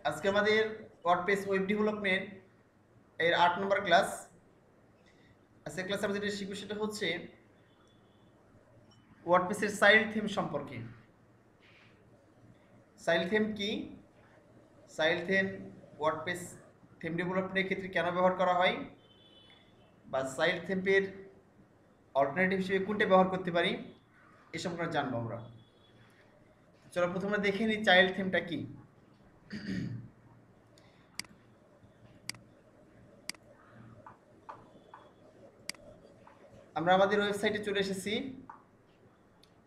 আজকে আমাদের WordPress web development এর ৮ নম্বর ক্লাস। আজকে ক্লাসে আমরা যেটা শিখব সেটা হচ্ছে ওয়ার্ডপ্রেসের চাইল্ড থিম সম্পর্কে। চাইল্ড থিম কি, চাইল্ড থিম ওয়ার্ডপ্রেস থিম ডেভেলপমেন্টের ক্ষেত্রে কেন ব্যবহার করা হয়, বা চাইল্ড থিমের অল্টারনেটিভ হিসেবে কোনটা ব্যবহার করতে পারি, এই সম্পর্কে জানবো আমরা। চলো প্রথমে দেখে নিই চাইল্ড থিমটা কি। আমরা আমাদের ওয়েবসাইটে চলে এসেছি।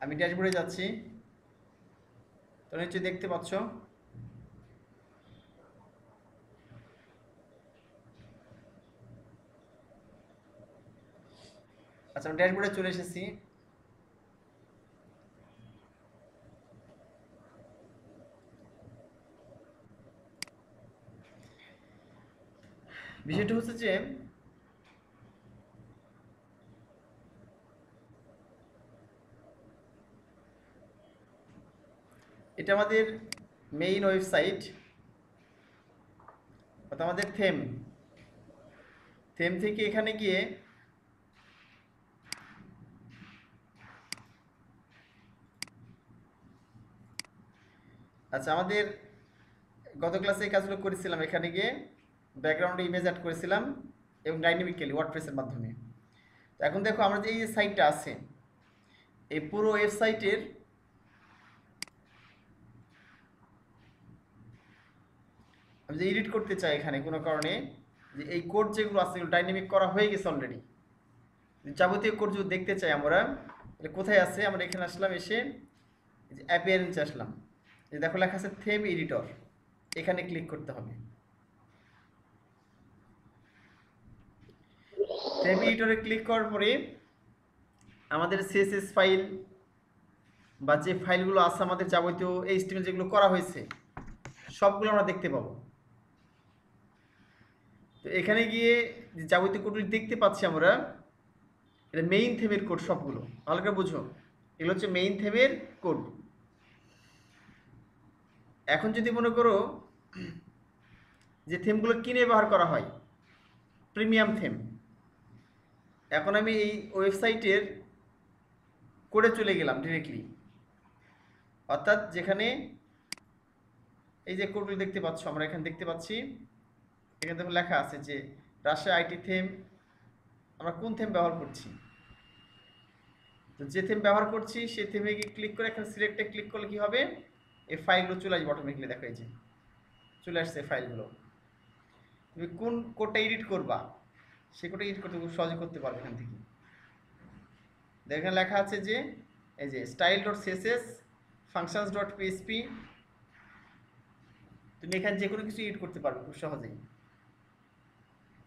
আমি ড্যাশবোর্ডে যাচ্ছি, তোমরা নিশ্চয়ই দেখতে পাচ্ছ। আচ্ছা, আমি ড্যাশবোর্ডে চলে এসেছি। বিষয়টা হচ্ছে যে এটা আমাদের মেইন ওয়েবসাইট, অর্থাৎ আমাদের থেম থেকে এখানে গিয়ে আচ্ছা, আমাদের গত ক্লাসে এই কাজগুলো করেছিলাম। এখানে গিয়ে ব্যাকগ্রাউন্ডে ইমেজ অ্যাড করেছিলাম এবং ডাইনামিক্যালি ওয়ার্ডপ্রেসের মাধ্যমে। তো এখন দেখো আমরা যে এই সাইটটা আছে, এই পুরো ওয়েবসাইটের আমি যে এডিট করতে চাই এখানে কোনো কারণে, যে এই কোড যেগুলো আছে এগুলো ডাইনামিক করা হয়ে গেছে অলরেডি। যাবতীয় কোড যদি দেখতে চাই আমরা, তাহলে কোথায় আছে? আমরা এখানে আসলাম, এসে যে অ্যাপিয়ারেন্সে আসলাম, যে দেখো লেখা আছে থেম এডিটর, এখানে ক্লিক করতে হবে। থেম এডিটরে ক্লিক করার পরে আমাদের সিএসএস ফাইল বা যে ফাইলগুলো আছে আমাদের যাবতীয় এইচটিএমএল যেগুলো করা হয়েছে সবগুলো আমরা দেখতে পাবো। তো এখানে গিয়ে যে যাবতীয় কোডগুলো দেখতে পাচ্ছি আমরা, এটা মেইন থেমের কোড সবগুলো। ভালো করে বুঝো, এগুলো হচ্ছে মেইন থেমের কোড। এখন যদি মনে করো যে থিমগুলো কিনে ব্যবহার করা হয়, প্রিমিয়াম থিম, এখন আমি এই ওয়েবসাইটের কোডে চলে গেলাম ডিরেক্টলি, অর্থাৎ যেখানে এই যে কোডগুলো দেখতে পাচ্ছ আমরা এখানে দেখতে পাচ্ছি, এখানে দেখো লেখা আছে যে রাজশাহী আইটি থিম, আমরা কোন থিম ব্যবহার করছি। তো যে থিম ব্যবহার করছি সেই থিমে গিয়ে ক্লিক করে এখানে সিলেক্টে ক্লিক করলে কি হবে, এই ফাইলগুলো চলে আসবে অটোমেটিকলি। দেখো এই যে চলে আসছে ফাইলগুলো। তুমি কোন কোডটা এডিট করবা সে কোডটা এডিট করতে খুব সহজে করতে পারবে এখান থেকে। এখানে লেখা আছে যে এই যে style dot CSS functions dot PSP, তুমি এখানে যে কোনো কিছু এডিট করতে পারবে খুব সহজেই।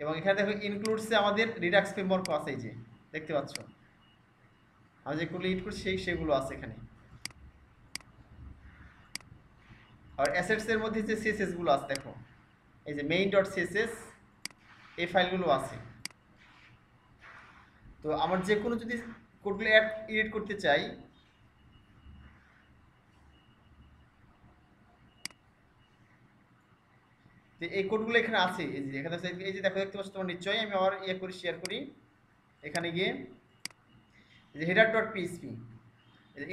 এবং এখানে দেখো ইনক্লুডসে আমাদের রিডাক্স ফ্রেমওয়ার্ক আছে, এই যে দেখতে পাচ্ছ আমরা যেগুলো এডিট করছি সেগুলো আছে এখানে। আর অ্যাসেটস এর মধ্যে যে সিএসএস গুলো আছে দেখো, এই যে মেইন ডট সিএসএস, এই ফাইলগুলো আছে। তো আমার যে কোনো যদি কোডগুলো এডিট করতে চাই, তো এই কোডগুলো এখানে আছে। এই যে এখানে এই যে দেখো দেখতে পাচ্ছ তোমার নিশ্চয়ই। আমি আবার ইয়ে করি, শেয়ার করি, এখানে গিয়ে যে header dot PHP,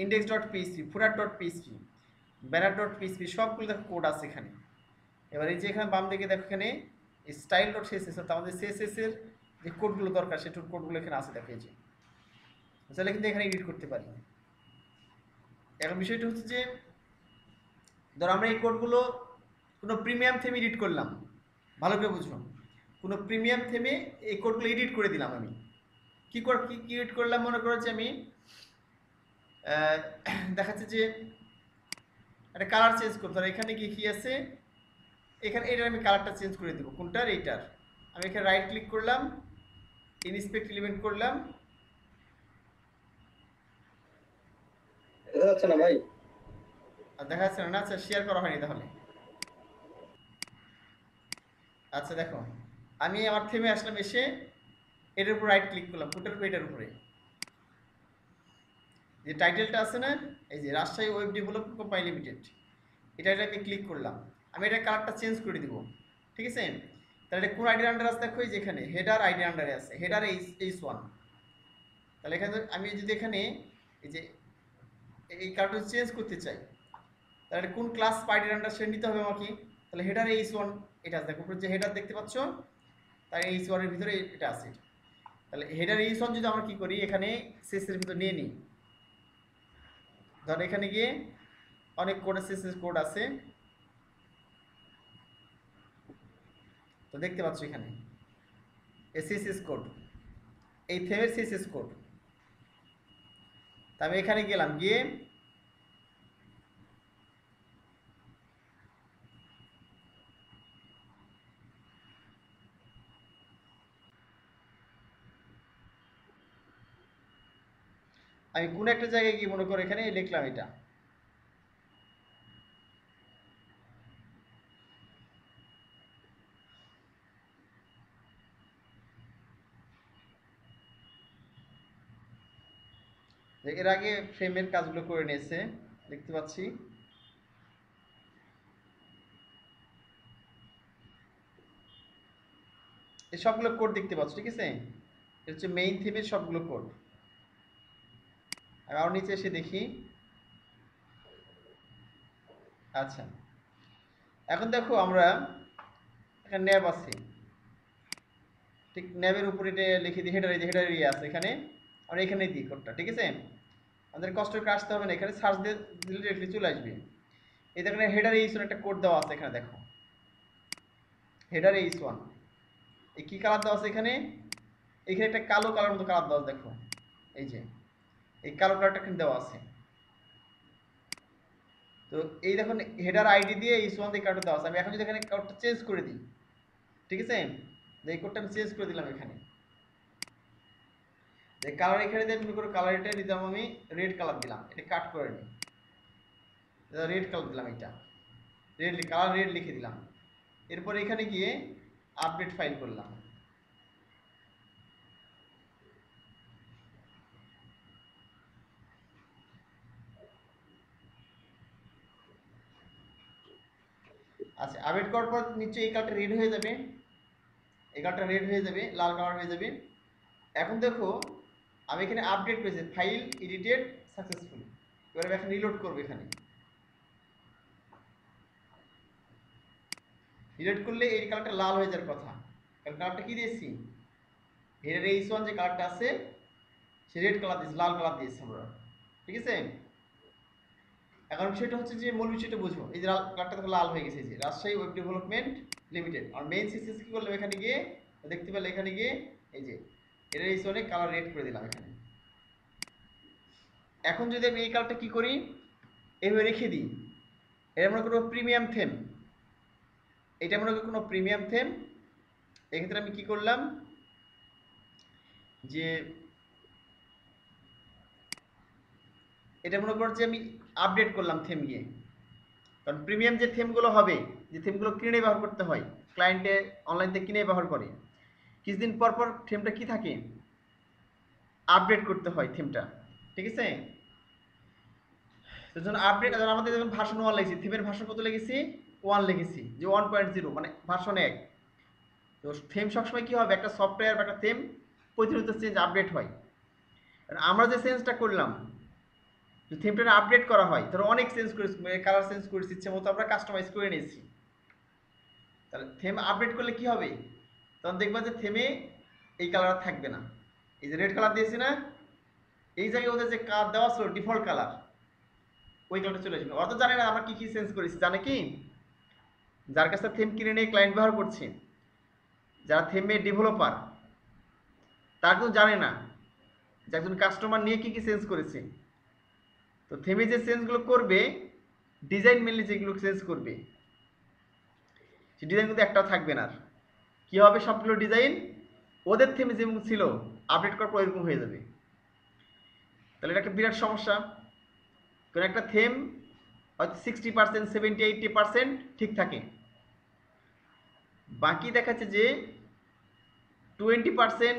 index dot PHP, footer dot PHP, banner dot PHP, সবগুলো দেখো কোড আছে এখানে। এবার এই যে এখানে বাম দিকে দেখো এখানে স্টাইল ডট সিএসএস, অর্থাৎ আমাদের সিএসএস এর যে কোডগুলো দরকার সেই কোডগুলো এখানে আছে দেখো। এই যে তাহলে কিন্তু এখানে এডিট করতে পারি। এখন বিষয়টা হচ্ছে যে ধরো আমরা এই কোডগুলো কোনো প্রিমিয়াম থেমে এডিট করলাম, ভালো করে বুঝুন, কোনো প্রিমিয়াম থেমে এই কোডগুলো এডিট করে দিলাম। আমি কি এডিট করলাম, মনে করো যে আমি দেখাচ্ছে যে একটা কালার চেঞ্জ করতে হবে। এখানে গিয়ে কি আছে, এখানে এটার আমি কালারটা চেঞ্জ করে দেবো। কোনটার? এইটার। আমি এখানে রাইট ক্লিক করলাম, ইনস্পেক্ট এলিমেন্ট করলাম, দেখা যাচ্ছে না ভাই? আর দেখা যাচ্ছে না। আচ্ছা, শেয়ার করা হয়নি তাহলে। আচ্ছা দেখো, আমি আমার থেমে আসলাম, এসে এটার উপর রাইট ক্লিক করলাম, ফুটার উপর, এটার উপরে যে টাইটেলটা আছে না, এই যে Rajshahi web development company limited, এটা আমি ক্লিক করলাম। আমি এটা কালারটা চেঞ্জ করে দিব, ঠিক আছে? তাহলে এটা কোন আইডির আন্ডারে আছে দেখো, এই যে এখানে হেডার আইডির আন্ডারে আছে, হেডার H1। তাহলে এখানে আমি যদি এখানে এই যে এই কালারটা চেঞ্জ করতে চাই, তাহলে কোন ক্লাস আইডির আন্ডার সে নিতে হবে আমাকে। তাহলে হেডার H1 এটা আছে, দেখো উপরে যে হেডার দেখতে পাচ্ছ, তাই H1 এর ভিতরে এটা আছে। তাহলে হেডার H1 যদি আমরা কি করি, এখানে সিএসএস এর ভিতরে নিয়ে নিই, ধর এখানে গিয়ে অনেক কোড সিএসএস কোড আছে, তো দেখতে পাচ্ছ এখানে সিএসএস কোড, এই থেমের সিএসএস কোড। তা আমি এখানে গেলাম, গিয়ে আমি কোন একটা জায়গায় গিয়ে মনে করো এখানে লিখলাম এটা, এর আগে ফ্রেমের কাজগুলো করে নিয়েছে দেখতে পাচ্ছি। এই সবগুলো কোড দেখতে পাচ্ছ, ঠিক আছে? এটা হচ্ছে মেইন থিমের সবগুলো কোড। আমি আরো নিচে এসে দেখি। আচ্ছা, এখন দেখো আমরা এখানে ন্যাব আছে, ঠিক ন্যাবের উপরে এটা লিখে দিই, হেডার, এই যে হেডার এরিয়া আছে এখানে, আমরা এখানে দিই কোডটা, ঠিক আছে? আমাদের কষ্ট করে আসতে হবে না, এখানে সার্চ দিয়ে দিলে ডিরেক্টলি চলে আসবে। এই দেখেন হেডার H1 একটা কোড দেওয়া আছে এখানে, দেখো হেডার H1 এই কি কালার দেওয়া আছে এখানে, এখানে একটা কালো কালার মতো কালার দেওয়া আছে, দেখো এই যে এই কালো কালারটা এখানে দেওয়া আছে। তো এই দেখুন হেডার আইডি দিয়ে H1 দিয়ে কালারটা দেওয়া আছে। আমি এখন যদি এখানে কালারটা চেঞ্জ করে দিই, ঠিক আছে? এই কোডটা আমি চেঞ্জ করে দিলাম এখানে, এই কালার এখানে দিয়ে মনে করো কালার এটা দিলাম, আমি রেড কালার দিলাম, এটা কাট করে নিই, রেড কালার দিলাম, এটা রেড কালার রেড লিখে দিলাম। এরপর এখানে গিয়ে আপডেট ফাইল করলাম। আচ্ছা, আপডেট করার পর নিচে এই কালারটা রেড হয়ে যাবে, এই কালারটা রেড হয়ে যাবে, লাল কালার হয়ে যাবে। এখন দেখো আমি এখানে আপডেট করেছি, ফাইল এডিটেড সাকসেসফুলি। এবার আমি এখন রিলোড করবো, এখানে রিলোড করলে এই কালারটা লাল হয়ে যাওয়ার কথা, কারণ কালারটা কি দিয়েছি, হেডার H1 যে কালারটা আছে সে রেড কালার দিয়েছি, লাল কালার দিয়েছি আমরা, ঠিক আছে? এখন বিষয়টা হচ্ছে যে মূল বিষয়টা বুঝবো, এই যে কালারটা দেখো লাল হয়ে গেছে, যে রাজশাহী ওয়েব ডেভেলপমেন্ট লিমিটেড। আর মেইন সিএসএস কি করলাম, এখানে গিয়ে দেখতে পেলে এখানে গিয়ে এই যে হেডার H1 এ কালার রেড করে দিলাম এখানে। এখন যদি আমি এই কালারটা কি করি, এইভাবে রেখে দিই, এটা মনে করো প্রিমিয়াম থেম, এটা মনে করো কোনো প্রিমিয়াম থেম। এক্ষেত্রে আমি কি করলাম, যে এটা মনে করো যে আমি আপডেট করলাম থেম গিয়ে, কারণ প্রিমিয়াম যে থেমগুলো হবে, যে থেমগুলো কিনে ব্যবহার করতে হয়, ক্লায়েন্টে অনলাইন থেকে কিনে ব্যবহার করে, কিছুদিন পর পর থেমটা কি থাকে, আপডেট করতে হয় থেমটা, ঠিক আছে? তো যখন আপডেট, আমাদের যখন ভার্সন 1 লিখেছি, থিমের ভার্সন কত লিখেছি, 1 লিখেছি, যে 1.0 মানে ভার্সন 1। তো থিম সবসময় কি হবে, একটা সফটওয়্যার বা একটা থিম প্রতিনিয়ত চেঞ্জ আপডেট হয়। আমরা যে চেঞ্জটা করলাম, যে থিমটা আপডেট করা হয়, ধরো অনেক চেঞ্জ করেছি, কালার চেঞ্জ করেছি, ইচ্ছে মতো আমরা কাস্টমাইজ করে নিয়েছি। তাহলে থিম আপডেট করলে কি হবে, তখন দেখবা যে থিমে এই কালার থাকবে না, এই যে রেড কালার দিয়েছি না, এই জায়গায় ওদের যে কালার দেওয়া ছিল ডিফল্ট কালার, ওই কালারটা চলে আসবে। অত জানে না আমরা কি কি চেঞ্জ করেছি, জানে কি, যার কাছে থিম কিনে নিয়ে ক্লায়েন্ট ব্যবহার করছে, যারা থিমে ডেভেলপার, তার কিন্তু জানে না যে একজন কাস্টমার নিয়ে কি কি চেঞ্জ করেছে। তো থিমে যে চেঞ্জগুলো করবে, ডিজাইন মেনলি যেগুলো চেঞ্জ করবে, সেই ডিজাইন কিন্তু একটাও থাকবে না। কি হবে, সবগুলো ডিজাইন ওদের থিমে যেমন ছিল আপডেট করার পর এরকম হয়ে যাবে। তাহলে এটা একটা বিরাট সমস্যা, কারণ একটা থিম হয়তো 60%, 70, 80% ঠিক থাকে, বাকি দেখাচ্ছে যে 20%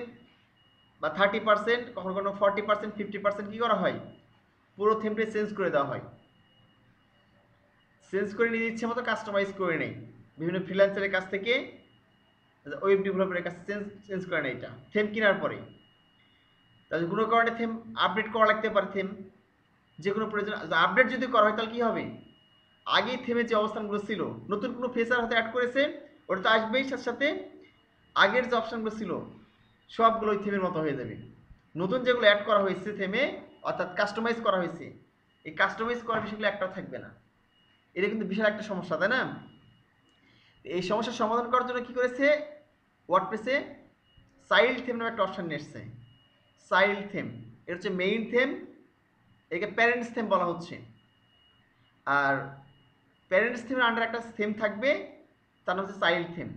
বা 30%, কখনো কখনো 40%, 50% কি করা হয়, পুরো থিমটা চেঞ্জ করে দেওয়া হয়। চেঞ্জ করে নিজের ইচ্ছে মতো কাস্টমাইজ করে নেই, বিভিন্ন ফ্রিল্যান্সারের কাছ থেকে, ওয়েব ডেভেলপারের কাছে চেঞ্জ করে নেই এটা থিম কেনার পরে। তাহলে কোনো কারণে থিম আপডেট করা লাগতে পারে, থিম যে কোনো প্রয়োজন আপডেট যদি করা হয় তাহলে কী হবে, আগেই থিমের যে অবস্থানগুলো ছিল, নতুন কোনো ফিচার হয়তো অ্যাড করেছে, ওটা তো আসবেই, সাথে সাথে আগের যে অপশানগুলো ছিল সবগুলো ওই থিমের মতো হয়ে যাবে। নতুন যেগুলো অ্যাড করা হয়েছে থিমে, অর্থাৎ কাস্টমাইজ করা হয়েছে, এই কাস্টমাইজ করার বিষয়গুলো একটাও থাকবে না। এটা কিন্তু বিশাল একটা সমস্যা, তাই না? এই সমস্যার সমাধান করার জন্য কী করেছে ওয়ার্ডপ্রেসে, চাইল্ড থিম নামে একটা অপশান নিয়ে এসছে। চাইল্ড থিম এটা হচ্ছে মেইন থিম, একে প্যারেন্টস থিম বলা হচ্ছে। আর প্যারেন্টস থিমের আন্ডার একটা থিম থাকবে, তার নাম হচ্ছে চাইল্ড থিম।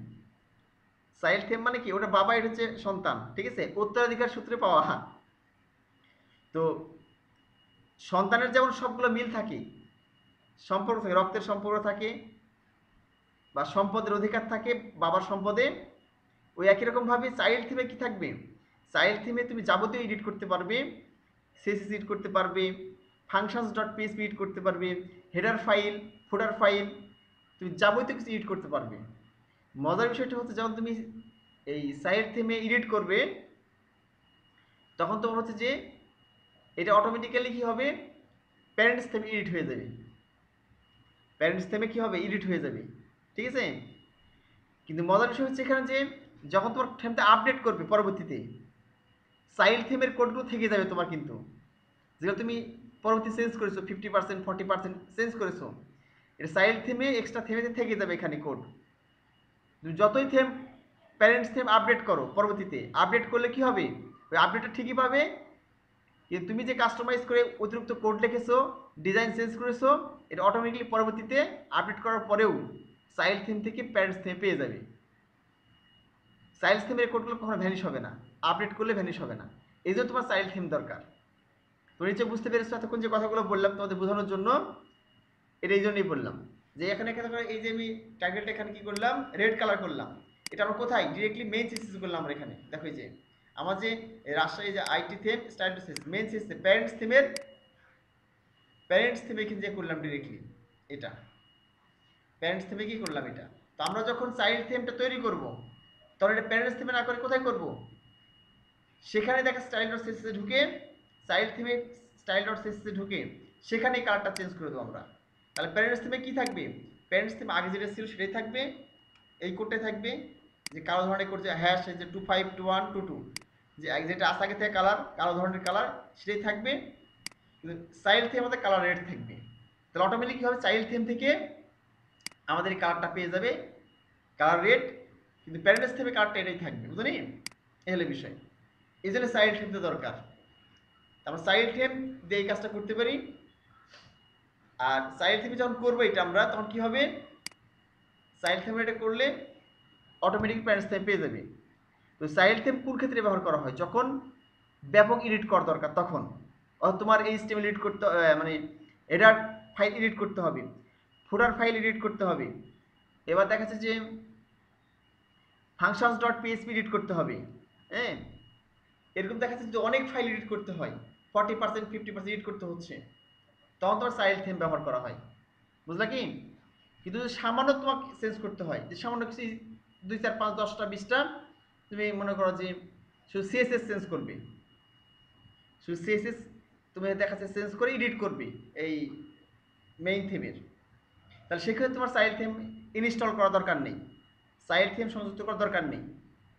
চাইল্ড থিম মানে কি, ওটা বাবা, এটা হচ্ছে সন্তান, ঠিক আছে, উত্তরাধিকার সূত্রে পাওয়া। তো সন্তানের যেমন সবগুলো মিল থাকে, সম্পর্ক থাকে, রক্তের সম্পর্ক থাকে বা সম্পদের অধিকার থাকে বাবার সম্পদে, ওই একই রকমভাবে চাইল্ড থিমে কি থাকবে, চাইল্ড থিমে তুমি যাবতীয় এডিট করতে পারবে, সিএসএস এডিট করতে পারবে, ফাংশনস ডট পিএইচপি এডিট করতে পারবে, হেডার ফাইল, ফুডার ফাইল, তুমি যাবতীয় কিছু এডিট করতে পারবে। মজার বিষয়টা হচ্ছে যখন তুমি এই চাইল্ড থিমে এডিট করবে, তখন তোমার হচ্ছে যে এটা অটোমেটিক্যালি কী হবে, প্যারেন্টস থিমে এডিট হয়ে যাবে, প্যারেন্টস থিমে কী হবে, এডিট হয়ে যাবে, ঠিক আছে। কিন্তু মজার বিষয় হচ্ছে এখানে যে যখন তোমার থিমটা আপডেট করবে পরবর্তীতে, চাইল্ড থিমের কোডগুলো থেকে যাবে তোমার, কিন্তু যেগুলো তুমি পরবর্তী চেঞ্জ করেছো 50% 40% চেঞ্জ করেছো, এটা চাইল্ড থিমে এক্সট্রা থিমেতে থেকে যাবে এখানে কোড। তুমি যতই থিম প্যারেন্টস থিম আপডেট করো, পরবর্তীতে আপডেট করলে কি হবে, ওই আপডেটটা ঠিকই পাবে, কিন্তু তুমি যে কাস্টমাইজ করে অতিরিক্ত কোড লিখেছো, ডিজাইন চেঞ্জ করেছো, এটা অটোমেটিক্যালি পরবর্তীতে আপডেট করার পরেও চাইল্ড থিম থেকে প্যারেন্টস থিমে পেয়ে যাবে। চাইল্ড থিমের কোডগুলো কখনো ভ্যানিশ হবে না, আপডেট করলে ভ্যানিশ হবে না, এই জন্য তোমার চাইল্ড থিম দরকার। তো নিচে বুঝতে পেরেছো এতক্ষণ যে কথাগুলো বললাম তোমাদের বোঝানোর জন্য, এটা এই জন্যই বললাম যে এখানে এই যে আমি টাইটেলটা এখানে কি করলাম, রেড কালার করলাম, এটা আমরা কোথায় ডিরেক্টলি মেইন সিএসএস করলাম আমরা এখানে। দেখো এই যে আমার যে রাজশাহী যে IT theme style to CSS main CSS parents থিমে এখানে যে করলাম ডিরেক্টলি, এটা প্যারেন্টস থিমে কি করলাম এটা। তো আমরা যখন চাইল্ড থিমটা তৈরি করব, তখন এটা প্যারেন্টস থিমে না করে কোথায় করব, সেখানে দেখা স্টাইল ডট সিএসএস ঢুকে, চাইল্ড থিমে স্টাইল ডট সিএসএস ঢুকে সেখানে কালারটা চেঞ্জ করে দেবো আমরা। তাহলে প্যারেন্টস থিমে কি থাকবে, প্যারেন্টস থিমে আগে যেটা ছিল সেটাই থাকবে, এই কোডটাই থাকবে, যে কালো ধরনের করছে হ্যাশ, এই যে 252122, যে যেটা আছে আগে থেকে কালার, কালো ধরনের কালার সেটাই থাকবে, কিন্তু চাইল্ড থিম আমাদের কালার রেড থাকবে। তাহলে অটোমেটিক কী হবে, চাইল্ড থিম থেকে আমাদের এই কালারটা পেয়ে যাবে কালার রেড, কিন্তু প্যারেন্টস থিমে কালারটা এটাই থাকবে, বুঝলি, এই হলো বিষয়। এই জন্য চাইল্ড থিম তো দরকার, আমরা চাইল্ড থিম দিয়ে এই কাজটা করতে পারি। আর চাইল্ড থিমে যখন করবো এটা আমরা, তখন কি হবে, চাইল্ড থিমে এটা করলে অটোমেটিক প্যারেন্টস থিম পেয়ে যাবে। তো চাইল্ড থিম কোন ক্ষেত্রে ব্যবহার করা হয়, যখন ব্যাপক এডিট করা দরকার তখন, অর্থাৎ তোমার HTML এডিট করতে, মানে হেডার ফাইল এডিট করতে হবে, ফুটার ফাইল এডিট করতে হবে, এবার দেখা যাচ্ছে যে ফাংশনস ডট পিএইচপি এডিট করতে হবে, হ্যাঁ, এরকম দেখা যাচ্ছে যে অনেক ফাইল এডিট করতে হয়, 40% 50% এডিট করতে হচ্ছে, তখন তোমার চাইল্ড থিম ব্যবহার করা হয়, বুঝলা কি। কিন্তু সামান্য তোমাকে চেঞ্জ করতে হয়, যে সামান্য কিছু 2 4 5 10টা 20টা তুমি মনে করো যে শুধু সিএসএস চেঞ্জ করবে, শুধু সিএসএস তুমি দেখা যাচ্ছে চেঞ্জ করে এডিট করবে এই মেইন থিমের, তাহলে সেক্ষেত্রে তোমার চাইল্ড থিম ইনস্টল করা দরকার নেই, চাইল্ড থিম সংযুক্ত করার দরকার নেই।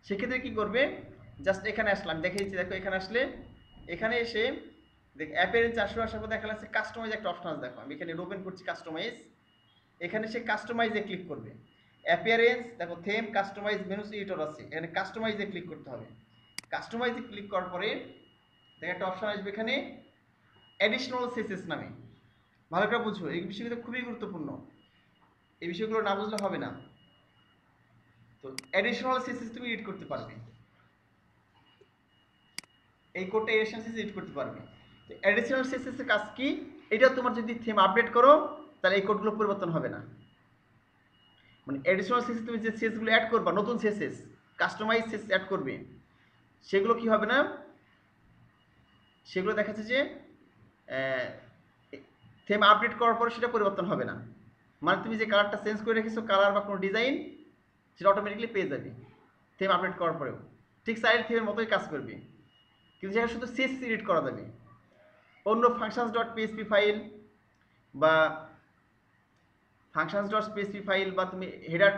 সেক্ষেত্রে কী করবে, জাস্ট এখানে আসলাম, দেখে দিচ্ছি, দেখো এখানে আসলে, এখানে এসে দেখ অ্যাপিয়ারেন্স 400 আসার পর দেখা যাচ্ছে কাস্টমাইজ একটা অপশন আছে, দেখো আমি এখানে ওপেন করছি কাস্টমাইজ, এখানে সে কাস্টমাইজে ক্লিক করবে, অ্যাপিয়ারেন্স দেখো থিম কাস্টমাইজ মেনুস এডিটর আছে, এখানে কাস্টমাইজে ক্লিক করতে হবে। কাস্টমাইজে ক্লিক করার পরে দেখো একটা অপশন আসবে এখানে অ্যাডিশনাল সিএসএস নামে, ভালো করে বুঝো, এই বিষয়গুলো খুবই গুরুত্বপূর্ণ, এই বিষয়গুলো না বুঝলে হবে না। তো অ্যাডিশনাল সিএসএস তুমি এডিট করতে পারবে, এই কোডটা অ্যাডিশনাল সিএসএস এডিট করতে পারবে। তো অ্যাডিশনাল সিএসএস এর কাজ কি, এটা তোমার যদি থিম আপডেট করো তাহলে এই কোডগুলো পরিবর্তন হবে না, মানে অ্যাডিশনাল সিএসএস তুমি যে সিএসএসগুলো অ্যাড করবা, নতুন সিএসএস কাস্টমাইজ সিএসএস অ্যাড করবে, সেগুলো কি হবে না, সেগুলো দেখা যাচ্ছে যে থিম আপডেট করার পর সেটা পরিবর্তন হবে না। মানে তুমি যে কালারটা চেঞ্জ করে রেখেছো, কালার বা কোনো ডিজাইন, সেটা অটোমেটিকলি পেয়ে যাবে থিম আপডেট করার পরেও। ঠিক চাইল্ড থিমের মতোই কাজ করবে, কিন্তু যেটা শুধু সিএসএস এডিট করা যাবে। অন্য ফাংশনস ডট পিএইচপি ফাইল বা ফাংশনস ডট পিএইচপি ফাইল বা তুমি হেডার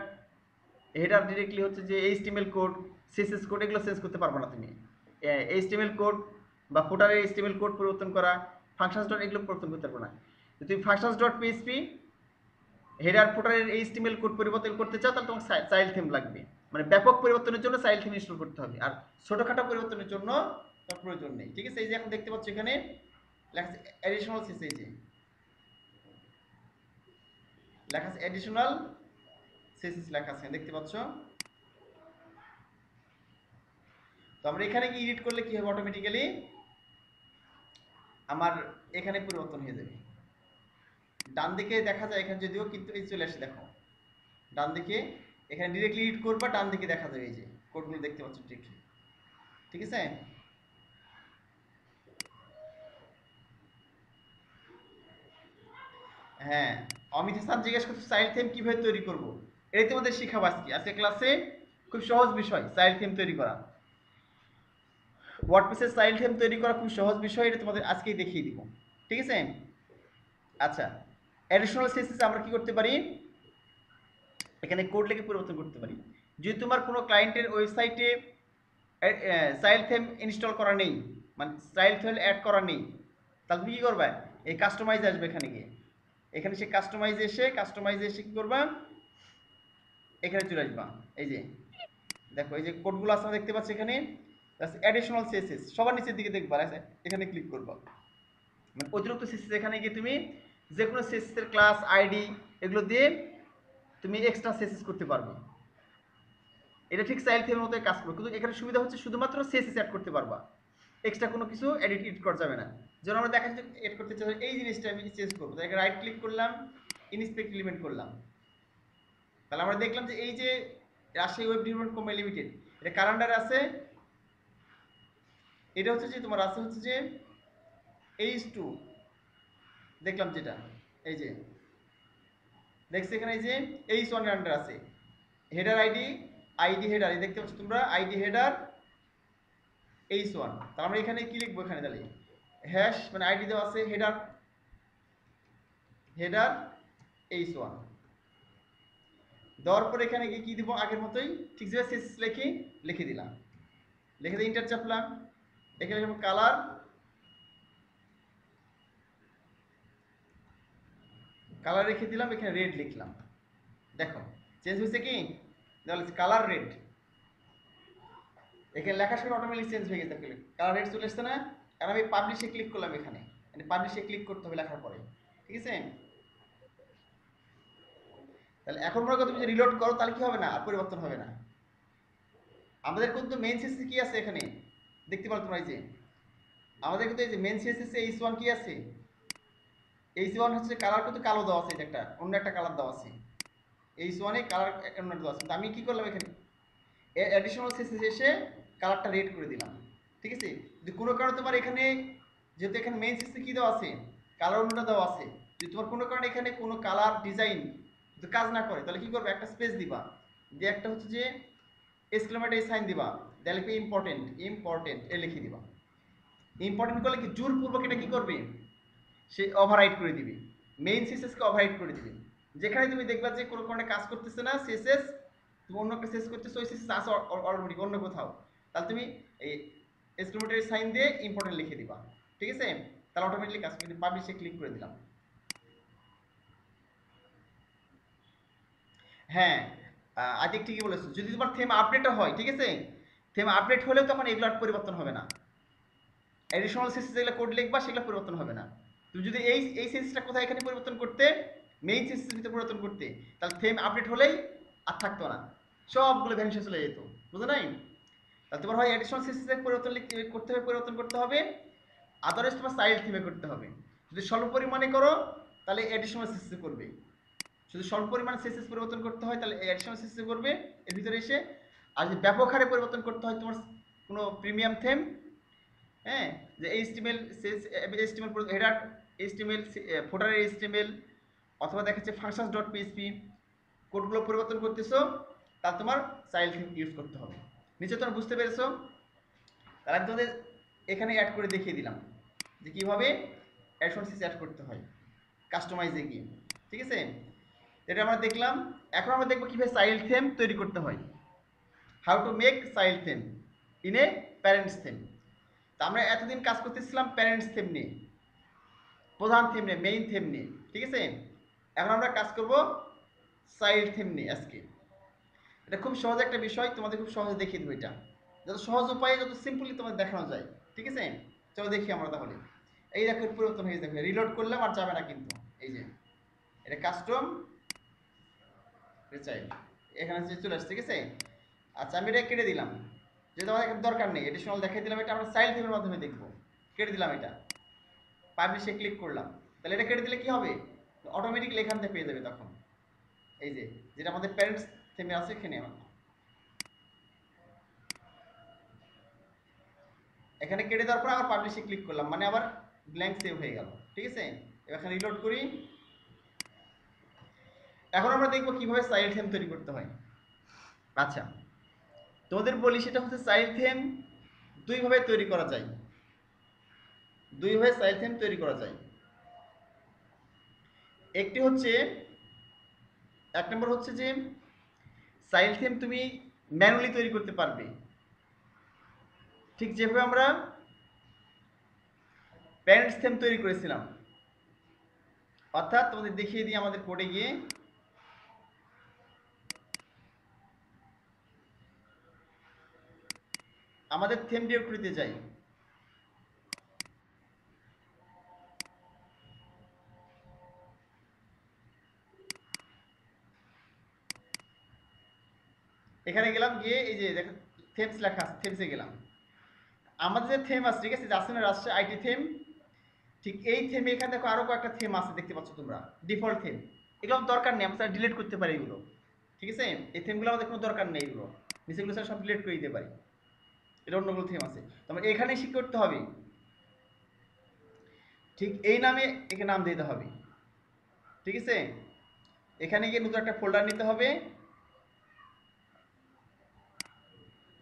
হেডার ডিরেক্টলি হচ্ছে যে এইচটিএমএল কোড, সিএসএস কোড, এগুলো চেঞ্জ করতে পারবে না তুমি। এইচটিএমএল কোড বা ফুটারের এইচটিএমএল কোড পরিবর্তন করা, ফাংশনস ডট এগুলো পরিবর্তন করতে পারবে না। তুমি ফাংশনস ডট পিএইচপি হেডার ফুটারের এইচটিএমএল কোড পরিবর্তন করতে চাও, তাহলে তোমার চাইল্ড থিম লাগবে। মানে ব্যাপক পরিবর্তনের জন্য চাইল্ড থিম ইনস্টল করতে হবে, আর ছোটখাটো পরিবর্তনের জন্য তার প্রয়োজন নেই। ঠিক আছে, এই যে এখন দেখতে পাচ্ছ এখানে লেখা আছে অ্যাডিশনাল সিএসএস, এই যে লেখা আছে অ্যাডিশনাল সিএসএস লেখা আছে, দেখতে পাচ্ছ। তো আমরা এখানে কি এডিট করলে কি হবে, অটোমেটিক্যালি আমার এখানে পরিবর্তন হয়ে যাবে। ডান দিকে দেখা যায় এখানে যদিও, কিন্তু এই চলে আসে, দেখো ডান দিকে এখানে ডিরেক্টলি এডিট করবা, ডান দিকে দেখা যাবে এই যে কোডগুলো দেখতে পাচ্ছ ডিরেক্টলি। ঠিক আছে, হ্যাঁ অমিত হাসান জিজ্ঞেস করছো চাইল্ড থিম কিভাবে তৈরি করব। এটাই তোমাদের শিখাবো আজকে ক্লাসে। খুব সহজ বিষয় চাইল্ড থিম তৈরি করা, ওয়ার্ডপ্রেসের চাইল্ড থিম তৈরি করা খুব সহজ বিষয়, এটা তোমাদের আজকেই দেখিয়ে দিব। ঠিক আছে, আচ্ছা অ্যাডিশনাল সিএসএস আমরা কি করতে পারি, এখানে কোড লিখে পরিবর্তন করতে পারি। যদি তোমার কোনো ক্লায়েন্টের ওয়েবসাইটে চাইল্ড থিম ইনস্টল করা নেই, মানে চাইল্ড থিম অ্যাড করা নেই, তাহলে তুমি কী করবা, এই কাস্টমাইজ আসবে, এখানে গিয়ে এখানে সে কাস্টমাইজে এসে কী করবা, এখানে চলে আসবা। এই যে দেখো এই যে কোডগুলো আছে দেখতে পাচ্ছি এখানে, অ্যাডিশনাল সিএসএস সবার নিচের দিকে দেখবা, এখানে ক্লিক করবা। মানে অতিরিক্ত সিএসএস এখানে গিয়ে তুমি যে কোনো সিএসএস এর ক্লাস আইডি এগুলো দিয়ে তুমি এক্সট্রা সিএসএস করতে পারবে। এটা ঠিক চাইল্ড থিমের মতো কাজ করবে, কিন্তু এখানে সুবিধা হচ্ছে শুধুমাত্র সিএসএস অ্যাড করতে পারবা, এক্সট্রা কোনো কিছু এডিট করা যাবে না। যেন আমরা দেখা যাচ্ছে এড করতে চাই এই জিনিসটা আমি চেঞ্জ করবো, তাই রাইট ক্লিক করলাম, ইনস্পেক্ট এলিমেন্ট করলাম, তাহলে আমরা দেখলাম যে এই যে Rajshahi web development company limited, এটা কার আন্ডারে আছে, এটা হচ্ছে যে তোমার আছে হচ্ছে যে H2 দেখলাম যেটা, এই যে দেখছি এখানে এই যে H1 এর আন্ডার আছে, হেডার আইডি হেডার, এই দেখতে পাচ্ছ তোমরা আইডি হেডার H1, তাহলে আমরা এখানে কি লিখবো, এখানে তাহলে হ্যাশ মানে আইডি দেওয়া আছে হেডার H1 দেওয়ার পর এখানে গিয়ে কি দিব, আগের মতোই ঠিক যে সিএসএস লিখে দিলাম, লিখে দিয়ে ইন্টার চাপলাম, এখানে লিখব কালার রেখে দিলাম, এখানে রেড লিখলাম, দেখো চেঞ্জ হয়েছে কি, তাহলে কালার রেড, এখানে লেখার সময় অটোমেটিক চেঞ্জ হয়ে গেছে, কালার রেড চলে আসছে না। কারণ আমি পাবলিশে ক্লিক করলাম, এখানে পাবলিশে ক্লিক করতে হবে লেখার পরে। ঠিক আছে, তাহলে এখন মনে করো তুমি যদি রিলোড করো তাহলে কি হবে না, আর পরিবর্তন হবে না। আমাদের কিন্তু মেইন সিএসএস কি আছে এখানে দেখতে পারো তোমরা, এই যে আমাদের কিন্তু এই যে মেইন সিএসএস H1 কি আছে, H1 হচ্ছে কালার কিন্তু কালো দেওয়া আছে, এটা একটা অন্য একটা কালার দেওয়া আছে, H1 এ কালার অন্য দেওয়া আছে। আমি কি করলাম, এখানে অ্যাডিশনাল সিএসএস এসে কালারটা রেড করে দিলাম। ঠিক আছে, যদি কোনো কারণে তোমার এখানে, যেহেতু এখানে মেইন সিএসএস কি দেওয়া আছে, কালার অন্যটা দেওয়া আছে, যদি তোমার কোনো কারণে এখানে কোনো কালার ডিজাইন যদি কাজ না করে, তাহলে কি করবে, একটা স্পেস দিবা, যে একটা হচ্ছে যে এক্সক্লেমেটর সাইন দিবা, তাহলে কি ইম্পর্টেন্ট এ লিখে দিবা। ইম্পর্টেন্ট করলে কি জোরপূর্বক এটা কি করবে, সে ওভাররাইট করে দিবে, মেইন সিএসএসকে ওভাররাইট করে দিবে। যেখানে তুমি দেখবা যে কোনো কারণে কাজ করতেছে না সিএসএস, তুমি অন্য একটা সিএসএস করতেছো, ওই সিএসএস আছে অলরেডি অন্য কোথাও, তাহলে তুমি এই এক্সক্লেমেটর সাইন দিয়ে ইম্পর্টেন্ট লিখে দিবা। ঠিক আছে, তাহলে অটোমেটিকলি কাজ করে, পাবলিশে ক্লিক করে দিলাম। হ্যাঁ আদিক ঠিকই বলেছো, যদি তোমার থিম আপডেটও হয়, ঠিক আছে, থিম আপডেট হলেও তখন এগুলো আর পরিবর্তন হবে না, অ্যাডিশনাল সিএসএস যেগুলো কোড লিখবা সেগুলো পরিবর্তন হবে না। তুমি যদি এই সিএসএসটা কোথায় এখানে পরিবর্তন করতে, মেইন সিএসএস ভিতরে পরিবর্তন করতে, তাহলে থিম আপডেট হলেই আর থাকতো না, সবগুলো ভ্যানিশে চলে যেত, বুঝো নাই। তাহলে তোমার হয় অ্যাডিশনাল সিএসএস পরিবর্তন পরিবর্তন করতে হবে, আদারওয়াইজ তোমার চাইল্ড থিমে করতে হবে। যদি স্বল্প পরিমাণে করো তাহলে অ্যাডিশনাল সিএসএস করবে, যদি স্বল্প পরিমাণে সিএসএস পরিবর্তন করতে হয় তাহলে অ্যাডিশনাল সিএসএস করবে এর ভিতরে এসে। আর যদি ব্যাপক হারে পরিবর্তন করতে হয় তোমার কোনো প্রিমিয়াম থিম, হ্যাঁ, যে এইচটিএমএল হেডার এইচটিএমএল ফুটারের এইচটিএমএল অথবা দেখাচ্ছে functions ডট পিএইচপি, কোডগুলো পরিবর্তন করতেছো, তাহলে তোমার চাইল্ড থিম ইউজ করতে হবে। নিচে তোমরা বুঝতে পেরেছো? তাহলে আমি তোমাদের এখানে অ্যাড করে দেখিয়ে দিলাম যে কীভাবে অ্যাডসন সিস অ্যাড করতে হয় কাস্টমাইজে গিয়ে। ঠিক আছে, এটা আমরা দেখলাম। এখন আমরা দেখবো কীভাবে চাইল্ড থিম তৈরি করতে হয়, how to make child theme in a parents theme. তা আমরা এতদিন কাজ করতেছিলাম প্যারেন্টস থিম নিয়ে, প্রধান থিম নিয়ে, মেইন থিম নিয়ে। ঠিক আছে, এখন আমরা কাজ করব চাইল্ড থিম নিয়ে আজকে। এটা খুব সহজ একটা বিষয়, তোমাদের খুব সহজে দেখিয়ে দেবো। এটা যত সহজ উপায়ে, যত সিম্পলি তোমাদের দেখানো যায়। ঠিক আছে, চলো দেখি আমরা তাহলে। এই দেখো পরিবর্তন হয়ে যাবে, রিলোড করলাম আর যাবে না কিন্তু। এই যে এটা কাস্টম চাইল্ড এখানে চলে আসছে। ঠিক আছে, আচ্ছা আমি এটা কেটে দিলাম, যেহেতু আমাদের দরকার নেই, এডিশনাল দেখাই দিলাম। এটা আমরা চাইল্ড থিমের মাধ্যমে দেখবো, কেটে দিলাম। এটা পাবলিশে ক্লিক করলাম, তাহলে এটা কেটে দিলে কি হবে, অটোমেটিকলি এখান থেকে পেয়ে যাবে তখন। এই যে যেটা আমাদের প্যারেন্টস থিমে আছে এখানে, এখানে কেটে দেওয়ার পর আবার পাবলিশে ক্লিক করলাম, মানে আবার ব্ল্যাঙ্ক সেভ হয়ে গেল। ঠিক আছে, এখানে রিলোড করি। এখন আমরা দেখবো কিভাবে চাইল্ড থিম তৈরি করতে হয়। আচ্ছা তোমাদের বলি, সেটা হচ্ছে চাইল্ড থিম দুইভাবে তৈরি করা যায়। দুইভাবে চাইল্ড থিম তৈরি করা যায়। একটি হচ্ছে, এক নম্বর হচ্ছে যে চাইল্ড থিম তুমি ম্যানুয়ালি তৈরি করতে পারবে, ঠিক যেভাবে আমরা প্যারেন্টস থিম তৈরি করেছিলাম। অর্থাৎ তোমাদের দেখিয়ে দিই, আমাদের কোডে গিয়ে আমাদের থিম ডিরেক্টরিতে যাই। এখানে গেলাম, গিয়ে এই যে দেখো থিমস লেখা আছে, থিমসে গেলাম। আমাদের যে থিম আছে, ঠিক আছে, আছে না রাষ্ট্রীয় আইটি থিম, ঠিক এই থিমে এখানে দেখো আরো কয়েকটা থিম আছে, দেখতে পাচ্ছ তোমরা, ডিফল্ট থিম। এগুলো দরকার নেই, আমরা ডিলিট করতে পারি এগুলো। ঠিক আছে, এই থিমগুলো আমাদের কোনো দরকার নেই, এগুলো নিচেগুলো সব ডিলিট করে দিতে পারি। এটা অন্যগুলো থিম আছে, তোমার এখানে শিখ করতে হবে, ঠিক এই নামে একে নাম দিতে হবে। ঠিক আছে, এখানে গিয়ে নতুন একটা ফোল্ডার নিতে হবে,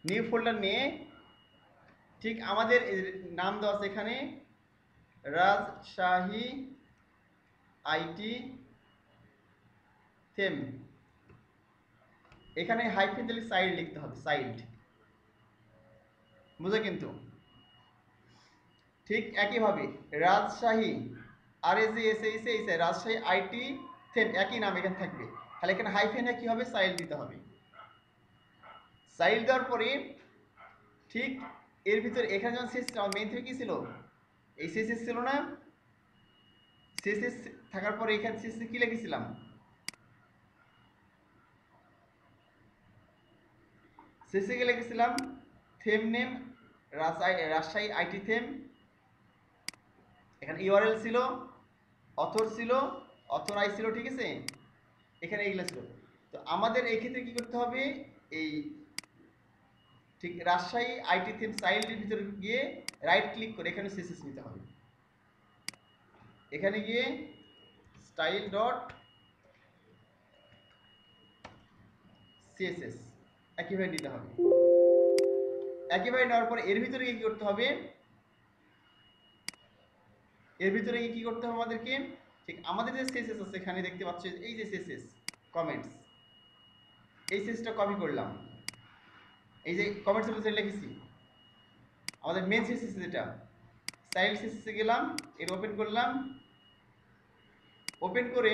নিউ ফোল্ডার নিয়ে ঠিক আমাদের নাম দেওয়া আছে এখানে রাজশাহী আইটি থিম। এখানে হাইফেন দিলে চাইল্ড লিখতে হবে, চাইল্ড, বুঝে কিন্তু। ঠিক একইভাবে Rajshahi RAJSHAH Rajshahi IT theme, একই নাম এখানে থাকবে, তাহলে এখানে হাইফেনে কি হবে, চাইল্ড দিতে হবে। চাইল্ড দেওয়ার পরে ঠিক এর ভিতরে এখানে যেমন শেষ মেইন থেকে কি ছিল, এই শেষ ছিল না, শেষ থাকার পরে এখানে শেষে কি লিখেছিলাম, শেষে গিয়ে লিখেছিলাম theme name Rajshahi IT theme. এখানে ইউআরএল ছিল, অথর ছিল, অথরাইজ ছিল। ঠিক আছে, এখানে এইগুলো ছিল। তো আমাদের এই ক্ষেত্রে কি করতে হবে, এই ঠিক রাজশাহী আইটি থিম চাইল্ডের ভিতরে গিয়ে রাইট ক্লিক করে এখানে সিএসএস নিতে হবে। এখানে গিয়ে স্টাইল ডট সিএসএস একইভাবে নিতে হবে। একইভাবে নেওয়ার পর এর ভিতরে কি করতে হবে, এর ভিতরে কি করতে হবে আমাদেরকে, ঠিক আমাদের যে সিএসএস আছে এখানে দেখতে পাচ্ছ, এই যে সিএসএস কমেন্টস, এই সিএসটা কপি করলাম, এই যে কমেন্টস এর ভিতরে লিখেছি আমাদের মেন সিএসএস যেটা, চাইল্ড সিএসএস এ গেলাম, এর ওপেন করলাম, ওপেন করে